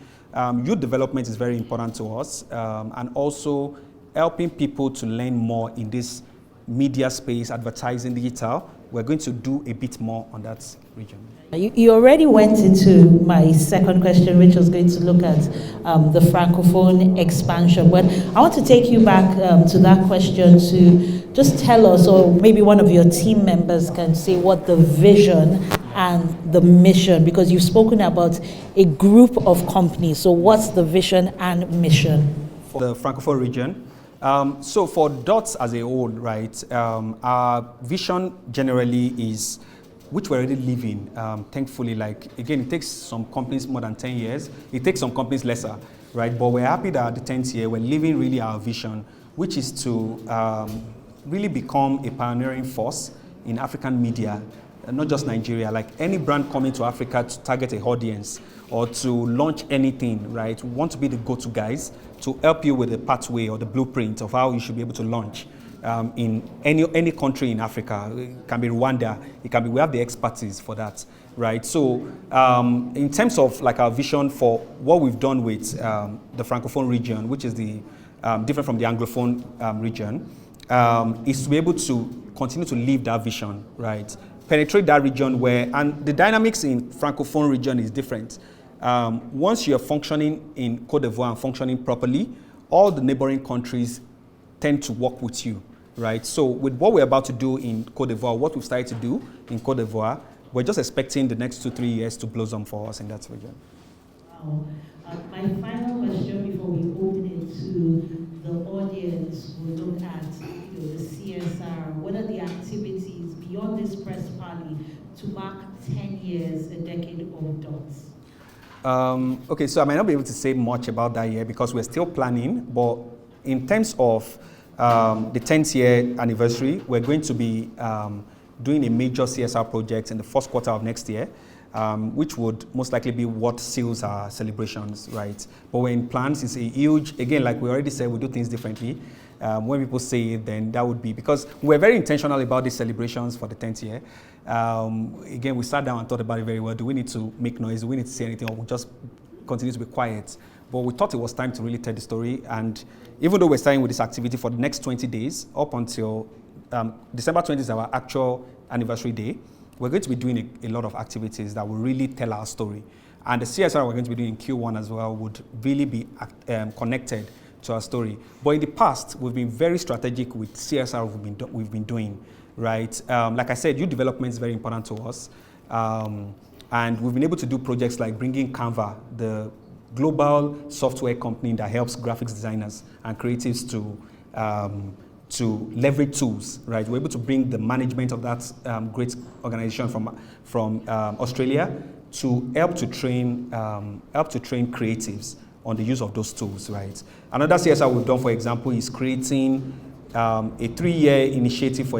Youth development is very important to us, and also helping people to learn more in this media space, advertising, digital. We're going to do a bit more on that region. You already went into my second question, which was going to look at the Francophone expansion. But I want to take you back to that question to just tell us, or maybe one of your team members can say what the vision and the mission, because you've spoken about a group of companies. So what's the vision and mission? For the Francophone region, so for DOTTS as a whole, right, our vision generally is, which we're already living, thankfully, like, again, it takes some companies more than 10 years. It takes some companies lesser, right? But we're happy that at the 10th year, we're living really our vision, which is to really become a pioneering force in African media, not just Nigeria. Like any brand coming to Africa to target an audience or to launch anything, right? We want to be the go-to guys to help you with the pathway or the blueprint of how you should be able to launch in any country in Africa. It can be Rwanda, it can be, we have the expertise for that, right? So in terms of like our vision for what we've done with the Francophone region, which is the different from the Anglophone region, is to be able to continue to live that vision, right? Penetrate that region and the dynamics in Francophone region is different. Once you're functioning in Cote d'Ivoire and functioning properly, all the neighboring countries tend to work with you, right? So with what we're about to do in Cote d'Ivoire, what we've started to do in Cote d'Ivoire, we're just expecting the next 2-3 years to blossom for us in that region. Wow. My final question before we open it to the audience will look at the CSR. What are the activities beyond this press party to mark 10 years, a decade of DOTTS? Okay, so I might not be able to say much about that yet because we're still planning, but in terms of the 10th year anniversary, we're going to be doing a major CSR project in the first quarter of next year, which would most likely be what seals our celebrations, right? But we're in plans. It's a huge, again, like we already said, we do things differently. When people say it, then that would be, because we're very intentional about these celebrations for the 10th year. Again, we sat down and thought about it very well. Do we need to make noise? Do we need to say anything, or we'll just continue to be quiet? But we thought it was time to really tell the story. And even though we're starting with this activity for the next 20 days, up until December 20th is our actual anniversary day, we're going to be doing a lot of activities that will really tell our story. And the CSR we're going to be doing in Q1 as well would really be connected to our story. But in the past, we've been very strategic with CSR we've been doing, right? Like I said, youth development is very important to us. And we've been able to do projects like bringing Canva, the global software company that helps graphics designers and creatives to leverage tools, right? We're able to bring the management of that great organization from Australia to help to train creatives on the use of those tools, right? Another CSR we've done, for example, is creating a 3-year initiative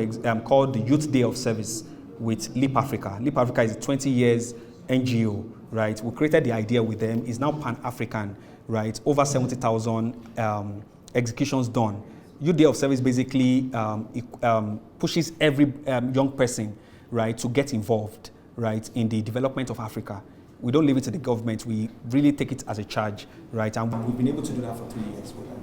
called the Youth Day of Service with Leap Africa. Leap Africa is a 20 years NGO, right? We created the idea with them. It's now Pan-African, right? Over 70,000 executions done. Youth Day of Service basically pushes every young person, right, to get involved, right, in the development of Africa. we don't leave it to the government. We really take it as a charge, right? And we've been able to do that for 3 years with them.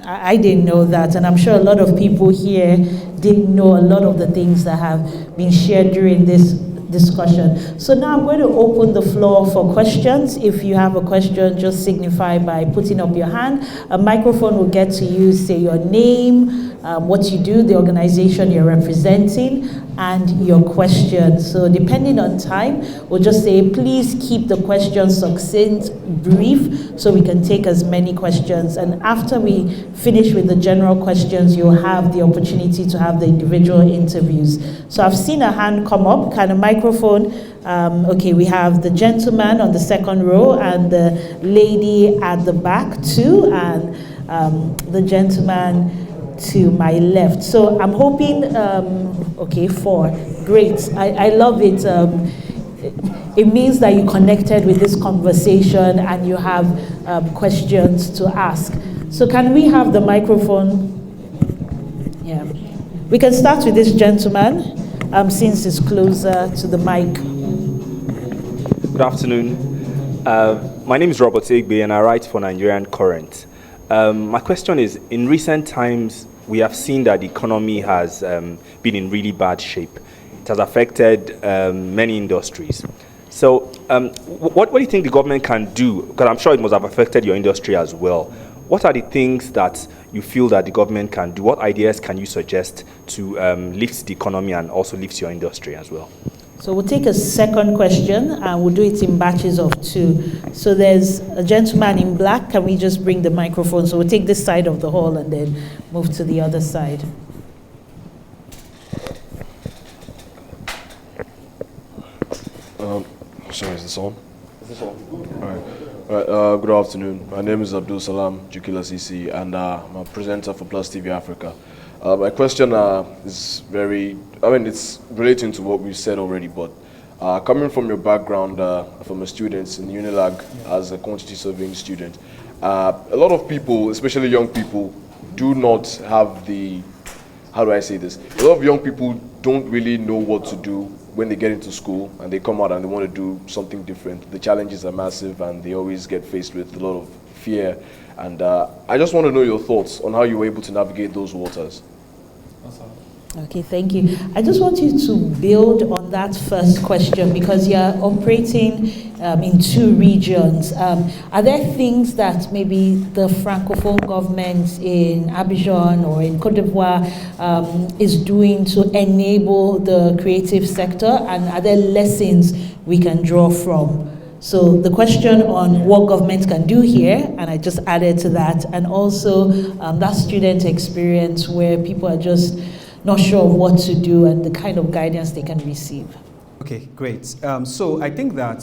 I didn't know that, and I'm sure a lot of people here didn't know a lot of the things that have been shared during this discussion. So now I'm going to open the floor for questions. If you have a question, just signify by putting up your hand. A microphone will get to you, say your name, what you do, the organization you're representing, and your question. So depending on time, we'll just say, please keep the questions succinct, brief, so we can take as many questions. And after we finish with the general questions, you'll have the opportunity to have the individual interviews. So I've seen a hand come up, kind of microphone. Okay, we have the gentleman on the second row and the lady at the back too, and the gentleman to my left. So I'm hoping, okay, 4. Great. I love it. It means that you connected with this conversation and you have questions to ask. So can we have the microphone? Yeah. We can start with this gentleman, since it's closer to the mic. Good afternoon. My name is Robert Egbe and I write for Nigerian Current. My question is, in recent times, we have seen that the economy has been in really bad shape. It has affected many industries. So what do you think the government can do? Because I'm sure it must have affected your industry as well. What are the things that you feel that the government can do? What ideas can you suggest to lift the economy and also lift your industry as well? So we'll take a second question and we'll do it in batches of 2. So there's a gentleman in black. Can we just bring the microphone? So we'll take this side of the hall and then move to the other side. Sorry, is this on? Is this on? All right. Good afternoon. My name is Abdul Salam Jukila Sisi, and I'm a presenter for Plus TV Africa. My question is it's relating to what we've said already, but coming from your background from a student in Unilag as a quantity surveying student, a lot of people, especially young people, do not have the, how do I say this? A lot of young people don't really know what to do when they get into school and they come out and they want to do something different. The challenges are massive and they always get faced with a lot of fear. And I just want to know your thoughts on how you were able to navigate those waters. Okay, thank you. I just want you to build on that first question because you're operating in 2 regions. Are there things that maybe the Francophone government in Abidjan or in Cote d'Ivoire is doing to enable the creative sector? And are there lessons we can draw from? So the question on what government can do here, and I just added to that, and also that student experience where people are just not sure of what to do and the kind of guidance they can receive. Okay, great. So I think that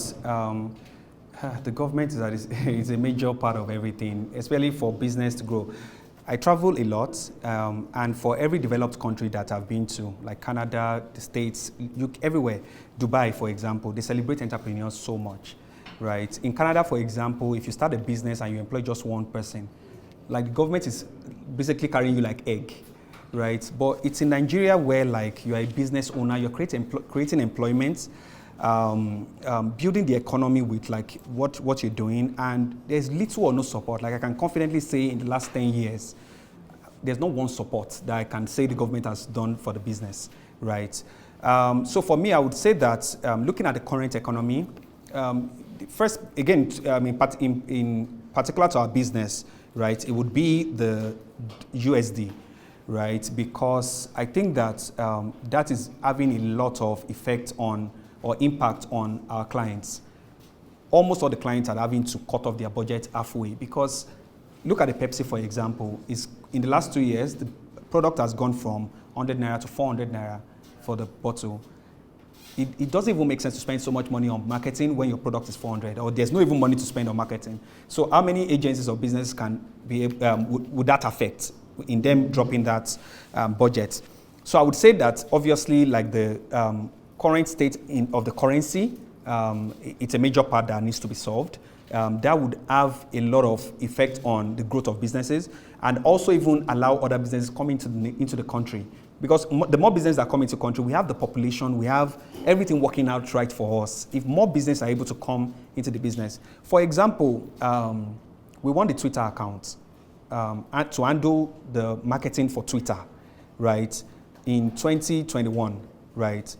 the government is a major part of everything, especially for business to grow. I travel a lot, and for every developed country that I've been to, like Canada, the States, everywhere, Dubai, for example, they celebrate entrepreneurs so much, right? In Canada, for example, if you start a business and you employ just 1 person, like the government is basically carrying you like egg, right? But it's in Nigeria where like you're a business owner, you're creating employment, building the economy with like what you're doing, and there's little or no support. Like I can confidently say in the last 10 years, there's not one support that I can say the government has done for the business, right? So for me, I would say that looking at the current economy, first, again, in particular to our business, right, it would be the USD, right? Because I think that that is having a lot of effect on or impact on our clients. Almost all the clients are having to cut off their budget halfway because look at the Pepsi, for example. In the last 2 years, the product has gone from 100 naira to 400 naira for the bottle. It doesn't even make sense to spend so much money on marketing when your product is 400, or there's no even money to spend on marketing. So how many agencies or businesses can be would that affect in them dropping that budget? So I would say that obviously, like the current state of the currency, it's a major part that needs to be solved. that would have a lot of effect on the growth of businesses, and also even allow other businesses coming into the country. Because the more businesses that come into the country, we have the population, we have everything working out right for us. If more businesses are able to come into the business. For example, we want the Twitter account to handle the marketing for Twitter, right, in 2021, right?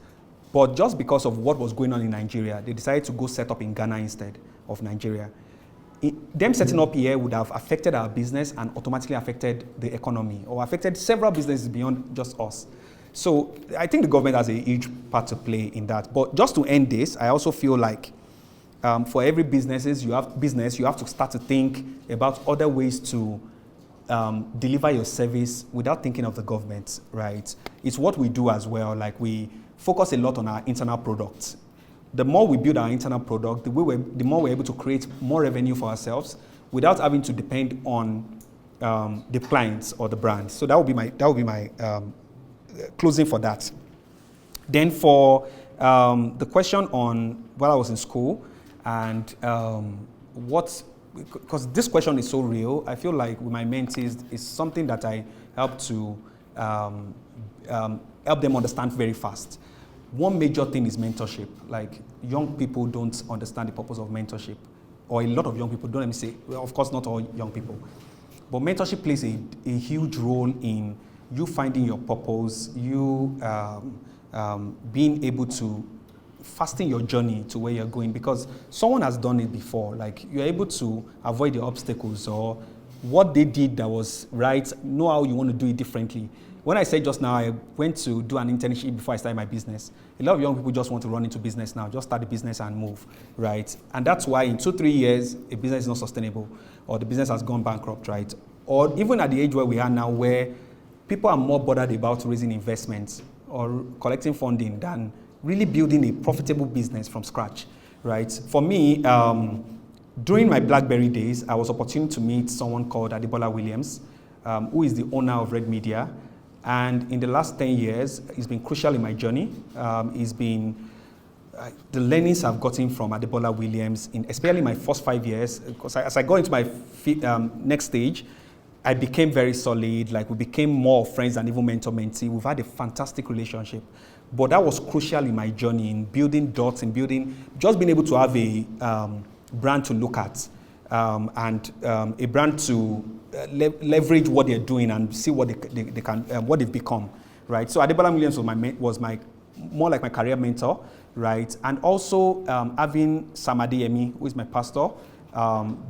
But just because of what was going on in Nigeria, they decided to go set up in Ghana instead of Nigeria. Them setting up here would have affected our business and automatically affected the economy, or affected several businesses beyond just us. So I think the government has a huge part to play in that. But just to end this, I also feel like for every business, you have to start to think about other ways to deliver your service without thinking of the government, right? It's what we do as well. Like, we focus a lot on our internal products. The more we build our internal product, the more we're able to create more revenue for ourselves without having to depend on the clients or the brands. So that would be my closing for that. Then for the question on while I was in school and because this question is so real, I feel like with my mentees, it's something that I help to help them understand very fast. One major thing is mentorship. Like, young people don't understand the purpose of mentorship, or a lot of young people don't. Let me say, well, of course, not all young people, but mentorship plays a huge role in you finding your purpose, you being able to fasten your journey to where you're going, because someone has done it before. Like, you're able to avoid the obstacles, or what they did that was right, know how you want to do it differently. When I said just now, I went to do an internship before I started my business. A lot of young people just want to run into business now, just start a business and move, right? And that's why in 2-3 years, a business is not sustainable, or the business has gone bankrupt, right? Or even at the age where we are now, where people are more bothered about raising investments or collecting funding than really building a profitable business from scratch, right? For me, during my BlackBerry days, I was opportune to meet someone called Adebola Williams, who is the owner of Red Media. And in the last 10 years, he's been crucial in my journey. The learnings I've gotten from Adebola Williams, especially my first 5 years, because as I go into my next stage, I became very solid. Like, we became more friends than even mentor-mentee. We've had a fantastic relationship. But that was crucial in my journey in building DOTTS, just being able to have a brand to look at, and a brand to leverage what they're doing and see what they can, what they've become, right? So Adebola Williams was more like my career mentor, right? And also having Sam Adeyemi, who is my pastor,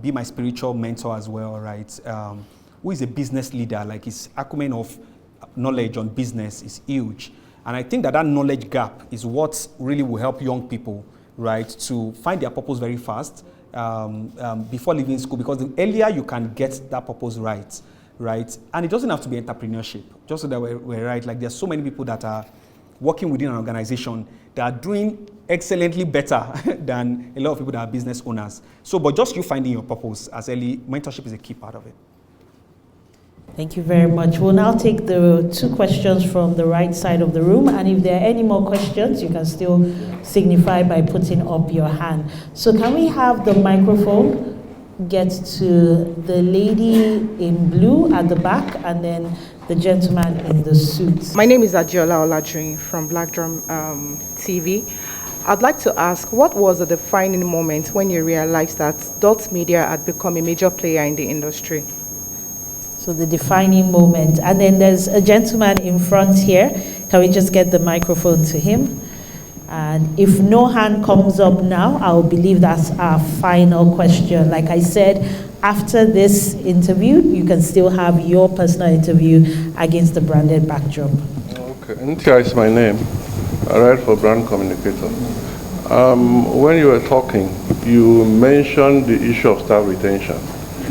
be my spiritual mentor as well, right? Who is a business leader. Like, his acumen of knowledge on business is huge. And I think that knowledge gap is what really will help young people, right, to find their purpose very fast before leaving school, because the earlier you can get that purpose right? And it doesn't have to be entrepreneurship, just so that we're right. Like, there's so many people that are working within an organization that are doing excellently better than a lot of people that are business owners. So, but just you finding your purpose as early, mentorship is a key part of it. Thank you very much. We'll now take the 2 questions from the right side of the room, and if there are any more questions, you can still signify by putting up your hand. So can we have the microphone get to the lady in blue at the back, and then the gentleman in the suit? My name is Isabella Adediji from Black Drum TV. I'd like to ask, what was the defining moment when you realized that DOTTS Media had become a major player in the industry? So the defining moment. And then there's a gentleman in front here. Can we just get the microphone to him? And if no hand comes up now, I'll believe that's our final question. Like I said, after this interview, you can still have your personal interview against the branded backdrop. Okay, Ntia is my name. I write for Brand Communicator. When you were talking, you mentioned the issue of staff retention.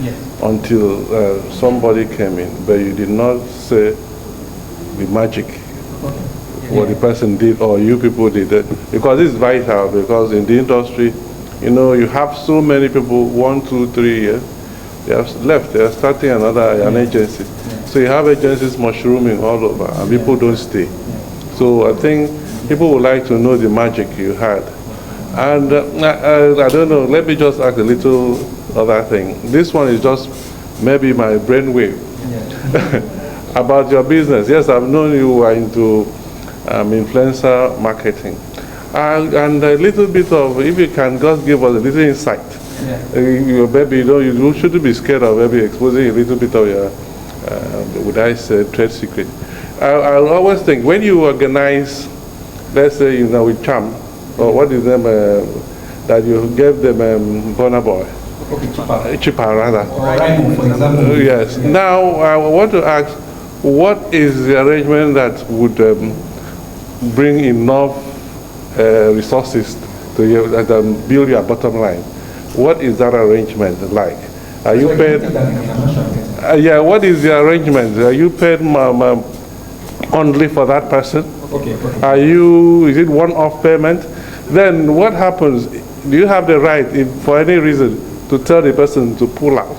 Yes. Until somebody came in, but you did not say the magic, what the person did or you people did it. Because it's vital, because in the industry, you have so many people, 1, 2, 3 years, they have left, they are starting an agency. So you have agencies mushrooming all over, and people don't stay. So I think people would like to know the magic you had. And I don't know, let me just ask a little other thing. This one is just maybe my brainwave. Yeah. About your business. Yes, I've known you are into influencer marketing. And a little bit of, if you can just give us a little insight. Yeah. Maybe you shouldn't be scared of maybe exposing a little bit of your, would I say, trade secret. I always think when you organize, let's say, with Charm, or what is them that you gave them Burna Boy? Okay, Chipa rather. Right, for example. Yes. Yeah. Now I want to ask, what is the arrangement that would bring enough resources to you that build your bottom line? What is that arrangement like? Are you paid? Yeah. What is the arrangement? Are you paid only for that person? Okay. Are you? Is it one-off payment? Then what happens? Do you have the right, if for any reason, to tell the person to pull out,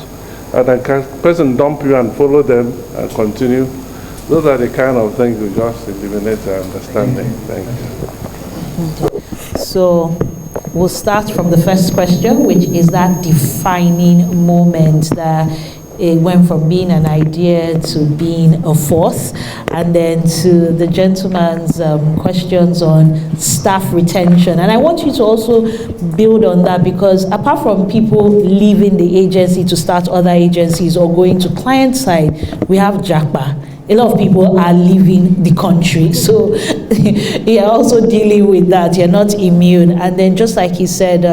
and the person dump you and follow them and continue? Those are the kind of things we just eliminate the understanding. Thank you. So we'll start from the first question, which is that defining moment that it went from being an idea to being a force, and then to the gentleman's questions on staff retention. And I want you to also build on that, because apart from people leaving the agency to start other agencies or going to client side, we have Jackpa. A lot of people are leaving the country, so you're also dealing with that. You're not immune. And then, just like he said,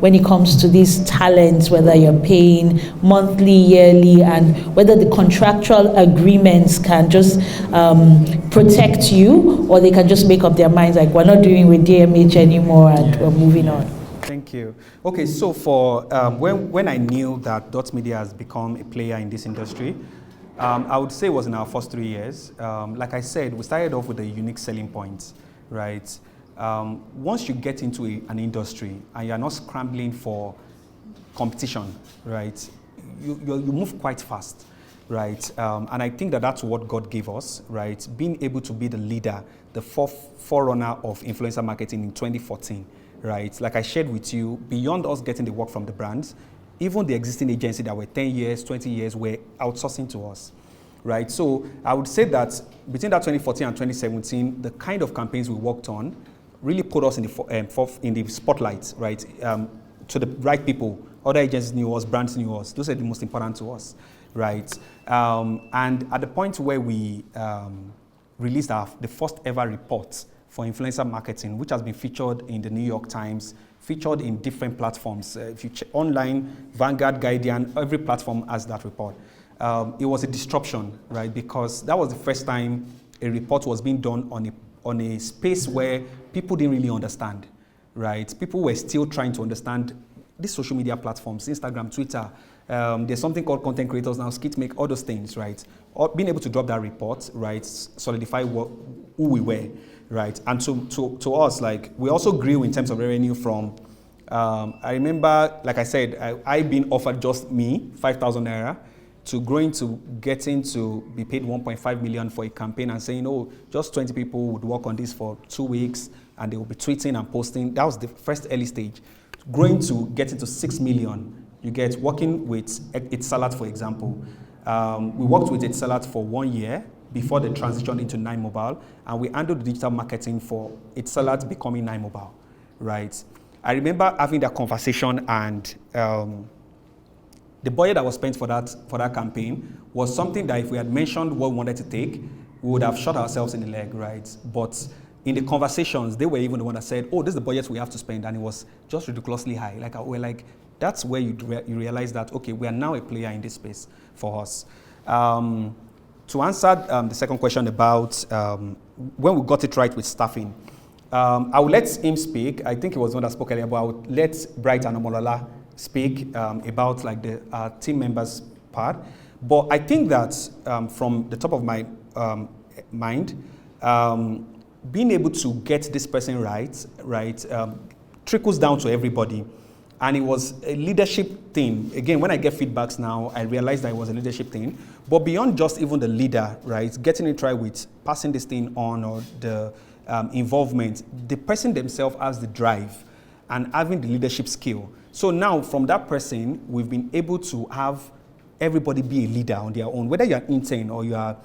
when it comes to these talents, whether you're paying monthly, yearly, and whether the contractual agreements can just protect you, or they can just make up their minds like, we're not doing with DMH anymore, and we're moving on. Thank you. Okay, so for when I knew that DOTTS Media has become a player in this industry, I would say it was in our first 3 years. Like I said, we started off with a unique selling point, right? Once you get into an industry and you're not scrambling for competition, right, you move quite fast, right? And I think that that's what God gave us, right? Being able to be the leader, the forerunner of influencer marketing in 2014, right? Like I shared with you, beyond us getting the work from the brands, even the existing agency that were 10 years, 20 years were outsourcing to us, right? So I would say that between that 2014 and 2017, the kind of campaigns we worked on really put us in the spotlight, right? To the right people. Other agencies knew us, brands knew us. Those are the most important to us, right? And at the point where we released the first ever report for influencer marketing, which has been featured in the New York Times, featured in different platforms. If you check online, Vanguard, Guardian, every platform has that report. It was a disruption, right? Because that was the first time a report was being done on a space where people didn't really understand, right? People were still trying to understand these social media platforms, Instagram, Twitter. There's something called content creators now, Skitmake, all those things, right? Or being able to drop that report, right, solidify who we were. Right, and to us, like, we also grew in terms of revenue from, I remember, like I said, I being offered just me, 5,000 naira, to growing to getting to be paid 1.5 million for a campaign and saying, oh, just 20 people would work on this for 2 weeks and they will be tweeting and posting. That was the first early stage. Growing to getting to 6 million, you get working with Etisalat, for example. We worked with Etisalat for 1 year before the transition into 9Mobile, and we handled the digital marketing for Etisalat becoming 9Mobile, right? I remember having that conversation, and the budget that was spent for that campaign was something that if we had mentioned what we wanted to take, we would have shot ourselves in the leg, right? But in the conversations, they were even the one that said, oh, this is the budget we have to spend, and it was just ridiculously high. Like, we're like, that's where you realize that, okay, we are now a player in this space for us. To answer the second question about when we got it right with staffing, I will let him speak. I think he was the one that spoke earlier, but I would let Bright and Omolola speak about like the team members part. But I think that from the top of my mind, being able to get this person right, trickles down to everybody. And it was a leadership thing. Again, when I get feedbacks now, I realize that it was a leadership thing. But beyond just even the leader, right, getting it right with passing this thing on or the involvement, the person themselves has the drive and having the leadership skill. So now from that person, we've been able to have everybody be a leader on their own, whether you're an intern or you are,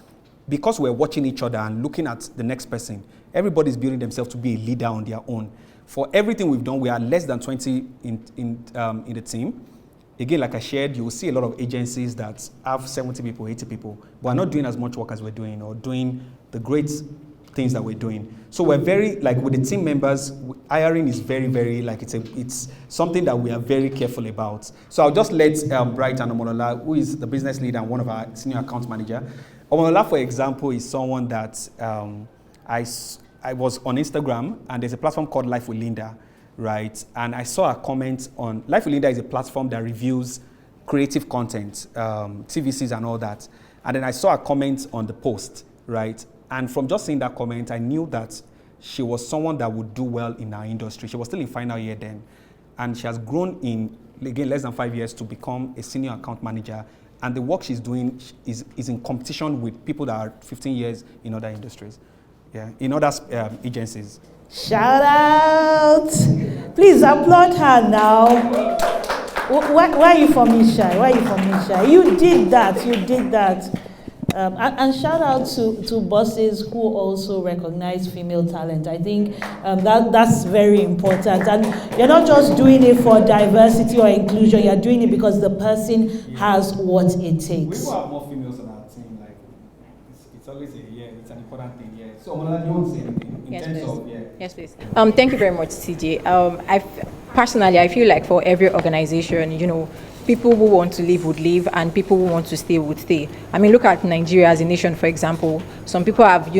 because we're watching each other and looking at the next person, everybody's building themselves to be a leader on their own. For everything we've done, we are less than 20 in the team. Again, like I shared, you will see a lot of agencies that have 70 people, 80 people, but are not doing as much work as we're doing or doing the great things that we're doing. So we're very, like with the team members, hiring is very, very, like it's something that we are very careful about. So I'll just let Bright and Omolola, who is the business lead and one of our senior account manager. Omolola, for example, is someone that I was on Instagram, and there's a platform called Life with Linda, right? And I saw a comment on, Life with Linda is a platform that reviews creative content, TVCs and all that. And then I saw a comment on the post, right? And from just seeing that comment, I knew that she was someone that would do well in our industry. She was still in final year then. And she has grown in, again, less than 5 years to become a senior account manager. And the work she's doing is in competition with people that are 15 years in other industries, yeah, in other agencies. Shout out! Please applaud her now. Why are you from Isha? Why are you from Isha? You did that. You did that. And shout out to bosses who also recognize female talent. I think that's very important. And you're not just doing it for diversity or inclusion. You're doing it because the person has what it takes. We will have more females on our team. Like it's always it's an important thing. Yeah. So, Omolola, do you want to say anything in terms of Yes, please. Thank you very much, CJ. Personally, I feel like for every organization, people who want to leave would leave, and people who want to stay would stay. I mean, look at Nigeria as a nation, for example. Some people have,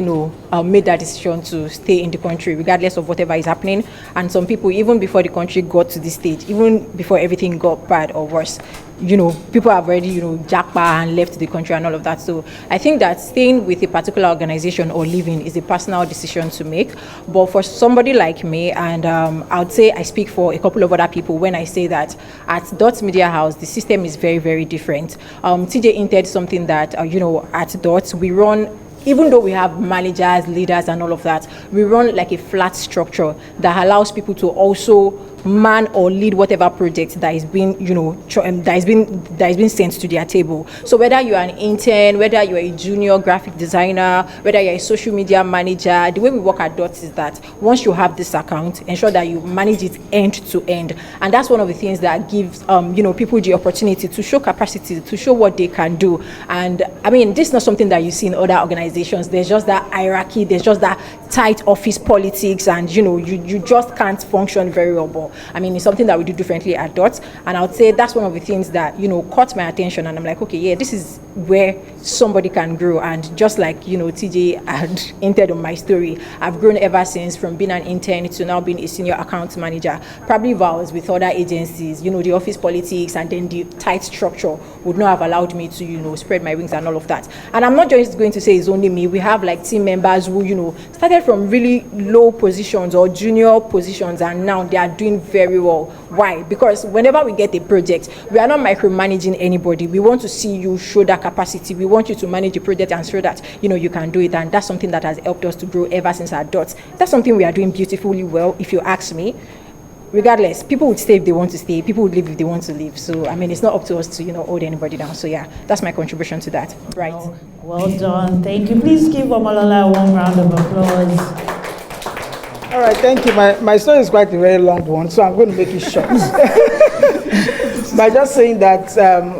made that decision to stay in the country, regardless of whatever is happening. And some people, even before the country got to this stage, even before everything got bad or worse, people have already, jackpot and left the country and all of that. So I think that staying with a particular organization or leaving is a personal decision to make. But for somebody like me, and I would say I speak for a couple of other people when I say that at DottsMediaHouse, the system is very, very different. TJ hinted something that, at Dots, we run, even though we have managers, leaders, and all of that, we run like a flat structure that allows people to also man or lead whatever project that is being, that is being sent to their table. So whether you're an intern, whether you're a junior graphic designer, whether you're a social media manager, the way we work at Dots is that once you have this account, ensure that you manage it end to end. And that's one of the things that gives, people the opportunity to show capacity, to show what they can do. And I mean, this is not something that you see in other organizations. There's just that hierarchy, there's just that tight office politics, and you just can't function very well. I mean, it's something that we do differently at Dots, and I would say that's one of the things that caught my attention, and I'm like, okay, yeah, this is where somebody can grow. And just like TJ had hinted on my story, I've grown ever since, from being an intern to now being a senior account manager. Probably if I was with other agencies, the office politics and then the tight structure would not have allowed me to spread my wings and all of that. And I'm not just going to say it's only me. We have like team members who started from really low positions or junior positions, and now they are doing very well. Why? Because whenever we get a project, we are not micromanaging anybody. We want to see you show that capacity. We want you to manage the project and show that you can do it, and that's something that has helped us to grow ever since our Dots. That's something we are doing beautifully well, if you ask me. Regardless, people would stay if they want to stay, people would leave if they want to leave. So I mean, it's not up to us to hold anybody down. So yeah, that's my contribution to that. Right. Oh, well done. Thank you. Please give Omolola a warm round of applause. All right, thank you. My story is quite a very long one, so I'm going to make it short. By just saying that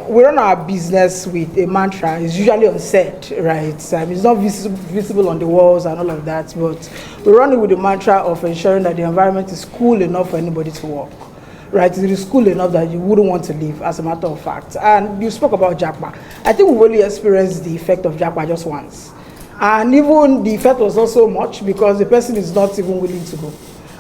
we run our business with a mantra. It's usually on set, right? It's not visible on the walls and all of that, but we run it with the mantra of ensuring that the environment is cool enough for anybody to work. Right, it is cool enough that you wouldn't want to leave, as a matter of fact. And you spoke about jackpot. I think we've only experienced the effect of jackpot just once. And even the effect was not so much because the person is not even willing to go,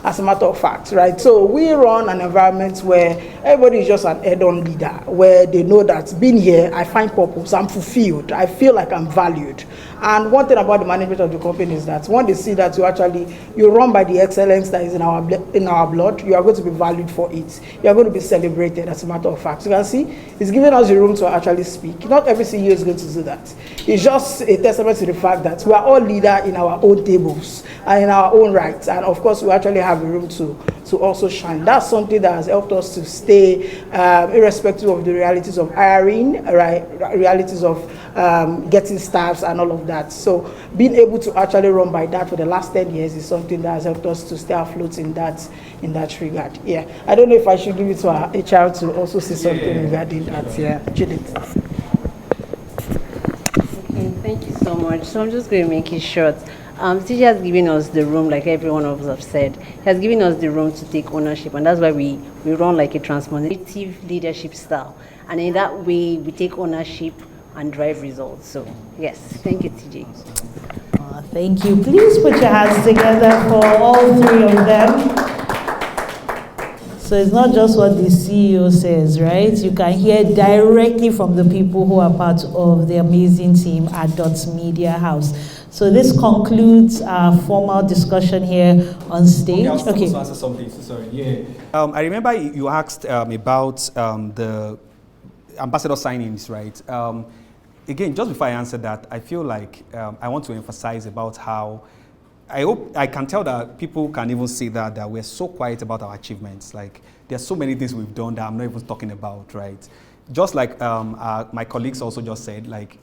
as a matter of fact, right? So we run an environment where everybody is just an add-on leader, where they know that being here, I find purpose, I'm fulfilled, I feel like I'm valued. And one thing about the management of the company is that when they see that you run by the excellence that is in our blood, you are going to be valued for it. You are going to be celebrated, as a matter of fact. So you can see, it's giving us the room to actually speak. Not every CEO is going to do that. It's just a testament to the fact that we are all leaders in our own tables and in our own rights. And of course, we actually have have a room to also shine. That's something that has helped us to stay, irrespective of the realities of hiring, right, realities of getting staffs and all of that. So being able to actually run by that for the last 10 years is something that has helped us to stay afloat in that regard. Yeah, I don't know if I should give it to our HR to also say something regarding that. Yeah, Judith. Okay, thank you so much. So I'm just going to make it short. TJ has given us the room, like every one of us have said. He has given us the room to take ownership, and that's why we run like a transformative leadership style. And in that way, we take ownership and drive results. So, yes, thank you, TJ. Thank you. Please put your hands together for all three of them. So it's not just what the CEO says, right? You can hear directly from the people who are part of the amazing team at DOTTS Media House. So this concludes our formal discussion here on stage. Okay, I was supposed to answer something, so sorry. Yeah. I remember you asked about the ambassador signings, right? Again, just before I answer that, I feel like I want to emphasize about how I hope I can tell that people can even see that we're so quiet about our achievements. Like, there's so many things we've done that I'm not even talking about, right? Just like my colleagues also just said, like,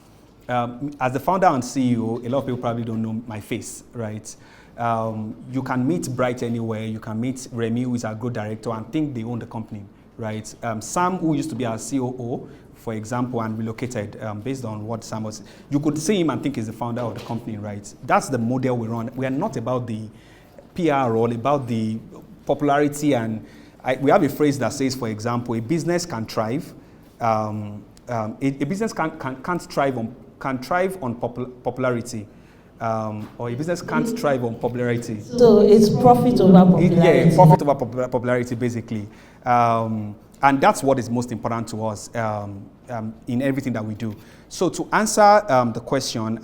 as the founder and CEO, a lot of people probably don't know my face, right? You can meet Bright anywhere. You can meet Remy, who is our growth director, and think they own the company, right? Sam, who used to be our COO, for example, and relocated based on what Sam was. You could see him and think he's the founder of the company, right? That's the model we run. We are not about the PR or about the popularity. And we have a phrase that says, for example, a business can thrive. A business can't thrive on popularity. Or a business can't thrive on popularity. So it's profit over popularity. Yeah, profit over popularity, basically. And that's what is most important to us in everything that we do. So to answer the question,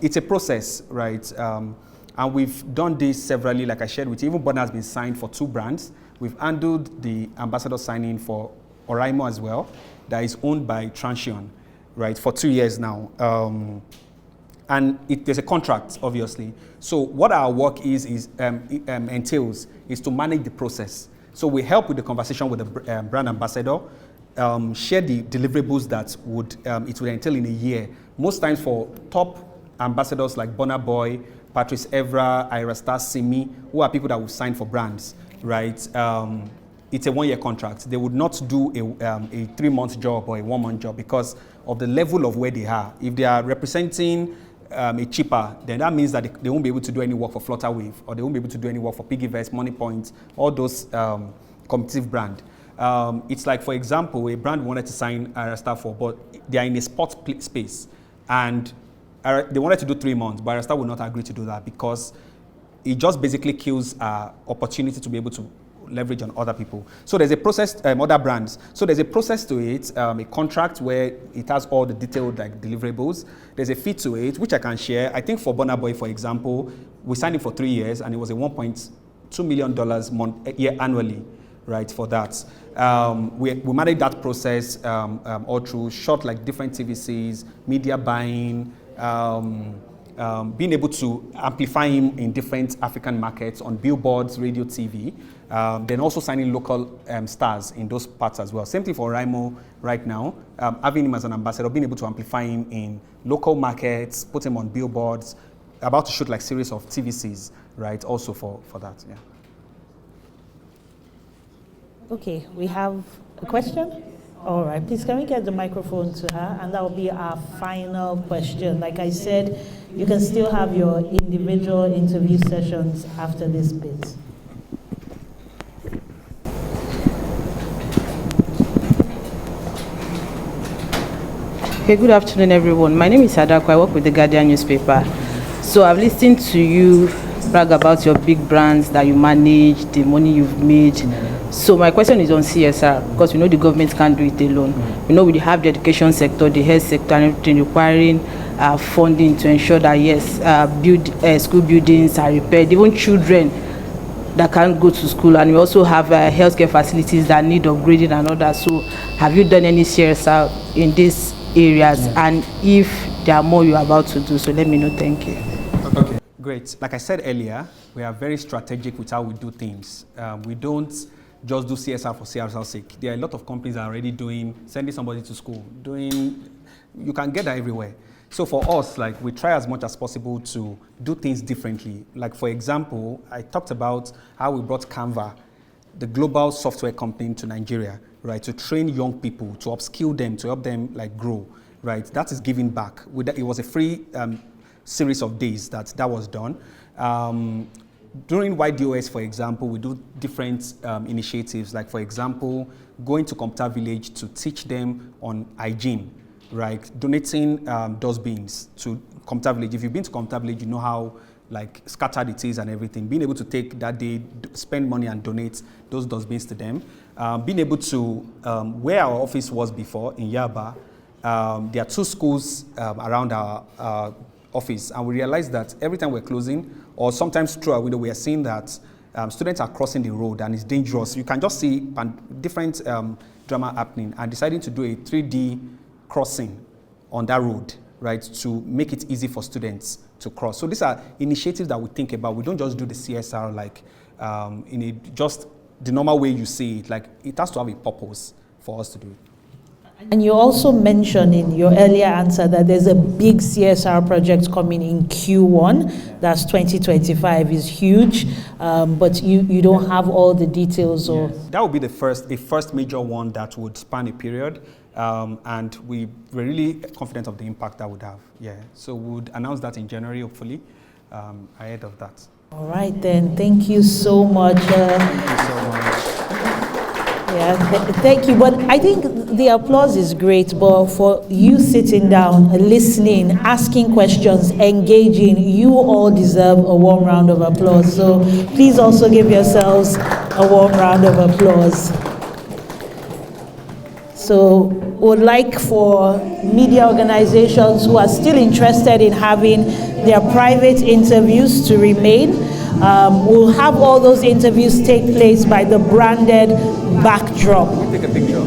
it's a process, right? And we've done this severally, like I shared with you. Even Bonner has been signed for 2 brands. We've handled the ambassador signing for Oraimo as well, that is owned by Transion, right, for 2 years now. And there's a contract, obviously. So what our work entails is to manage the process. So we help with the conversation with the brand ambassador, share the deliverables that it would entail in a year. Most times for top ambassadors like Burna Boy, Patrice Evra, Ira Star, Simi, who are people that will sign for brands, right? It's a 1-year contract. They would not do a 3-month job or a 1-month job because of the level of where they are. If they are representing a cheaper, then that means that they won't be able to do any work for Flutterwave, or they won't be able to do any work for Piggyvest, Moneypoint, all those competitive brand. It's like, for example, a brand wanted to sign Arastar for, but they are in a sports space, and they wanted to do 3 months, but Arastar will not agree to do that because it just basically kills opportunity to be able to leverage on other people. So there's a process, other brands. So there's a process to it, a contract where it has all the detailed like deliverables. There's a fee to it, which I can share. I think for Burna Boy, for example, we signed it for 3 years, and it was a $1.2 million year annually, right, for that. We managed that process all through, shot like different TVCs, media buying, being able to amplify him in different African markets on billboards, radio, TV, then also signing local stars in those parts as well. Same thing for Raimo right now, having him as an ambassador, being able to amplify him in local markets, put him on billboards, about to shoot like series of TVCs, right, also for that, yeah. Okay, we have a question? All right, please can we get the microphone to her, and that will be our final question. Like I said, you can still have your individual interview sessions after this bit. Okay, good afternoon, everyone. My name is Sadako. I work with the Guardian newspaper. So I've listened to you brag about your big brands that you manage, the money you've made. So my question is on CSR, because we know the government can't do it alone. We know we have the education sector, the health sector, and everything requiring funding to ensure that, yes, school buildings are repaired, even children that can't go to school, and we also have healthcare facilities that need upgrading and all that. So have you done any CSR in these areas? And if there are more you're about to do, so let me know. Thank you. Okay, great. Like I said earlier, We are very strategic with how we do things. We don't just do CSR for CSR's sake. There are a lot of companies that are already sending somebody to school, you can get that everywhere. So for us, like, we try as much as possible to do things differently. Like, for example, I talked about how we brought Canva, the global software company, to Nigeria, right, to train young people, to upskill them, to help them like grow, right? That is giving back. It was a free series of days that was done. During YDOS, for example, we do different initiatives, like, for example, going to Computer Village to teach them on hygiene, right? Donating dustbins to Computer Village. If you've been to Computer Village, you know how like scattered it is and everything. Being able to take that day, spend money and donate those dustbins to them. Being able to, where our office was before, in Yaba, there are 2 schools around our office, and we realized that every time we're closing, or sometimes through our window, we are seeing that students are crossing the road and it's dangerous. You can just see different drama happening, and deciding to do a 3D crossing on that road, right, to make it easy for students to cross. So these are initiatives that we think about. We don't just do the CSR like just the normal way you see it. Like, it has to have a purpose for us to do it. And you also mentioned in your earlier answer that there's a big CSR project coming in Q1. That's 2025, is huge, but you don't have all the details. Or that would be the first major one that would span a period, and we're really confident of the impact that would have. Yeah, so we would announce that in January, hopefully, ahead of that. All right, then. Thank you so much. Thank you so much. Yeah, thank you. But I think the applause is great, but for you sitting down, listening, asking questions, engaging, you all deserve a warm round of applause. So please also give yourselves a warm round of applause. So would like for media organizations who are still interested in having their private interviews to remain. We'll have all those interviews take place by the branded backdrop. Take a picture.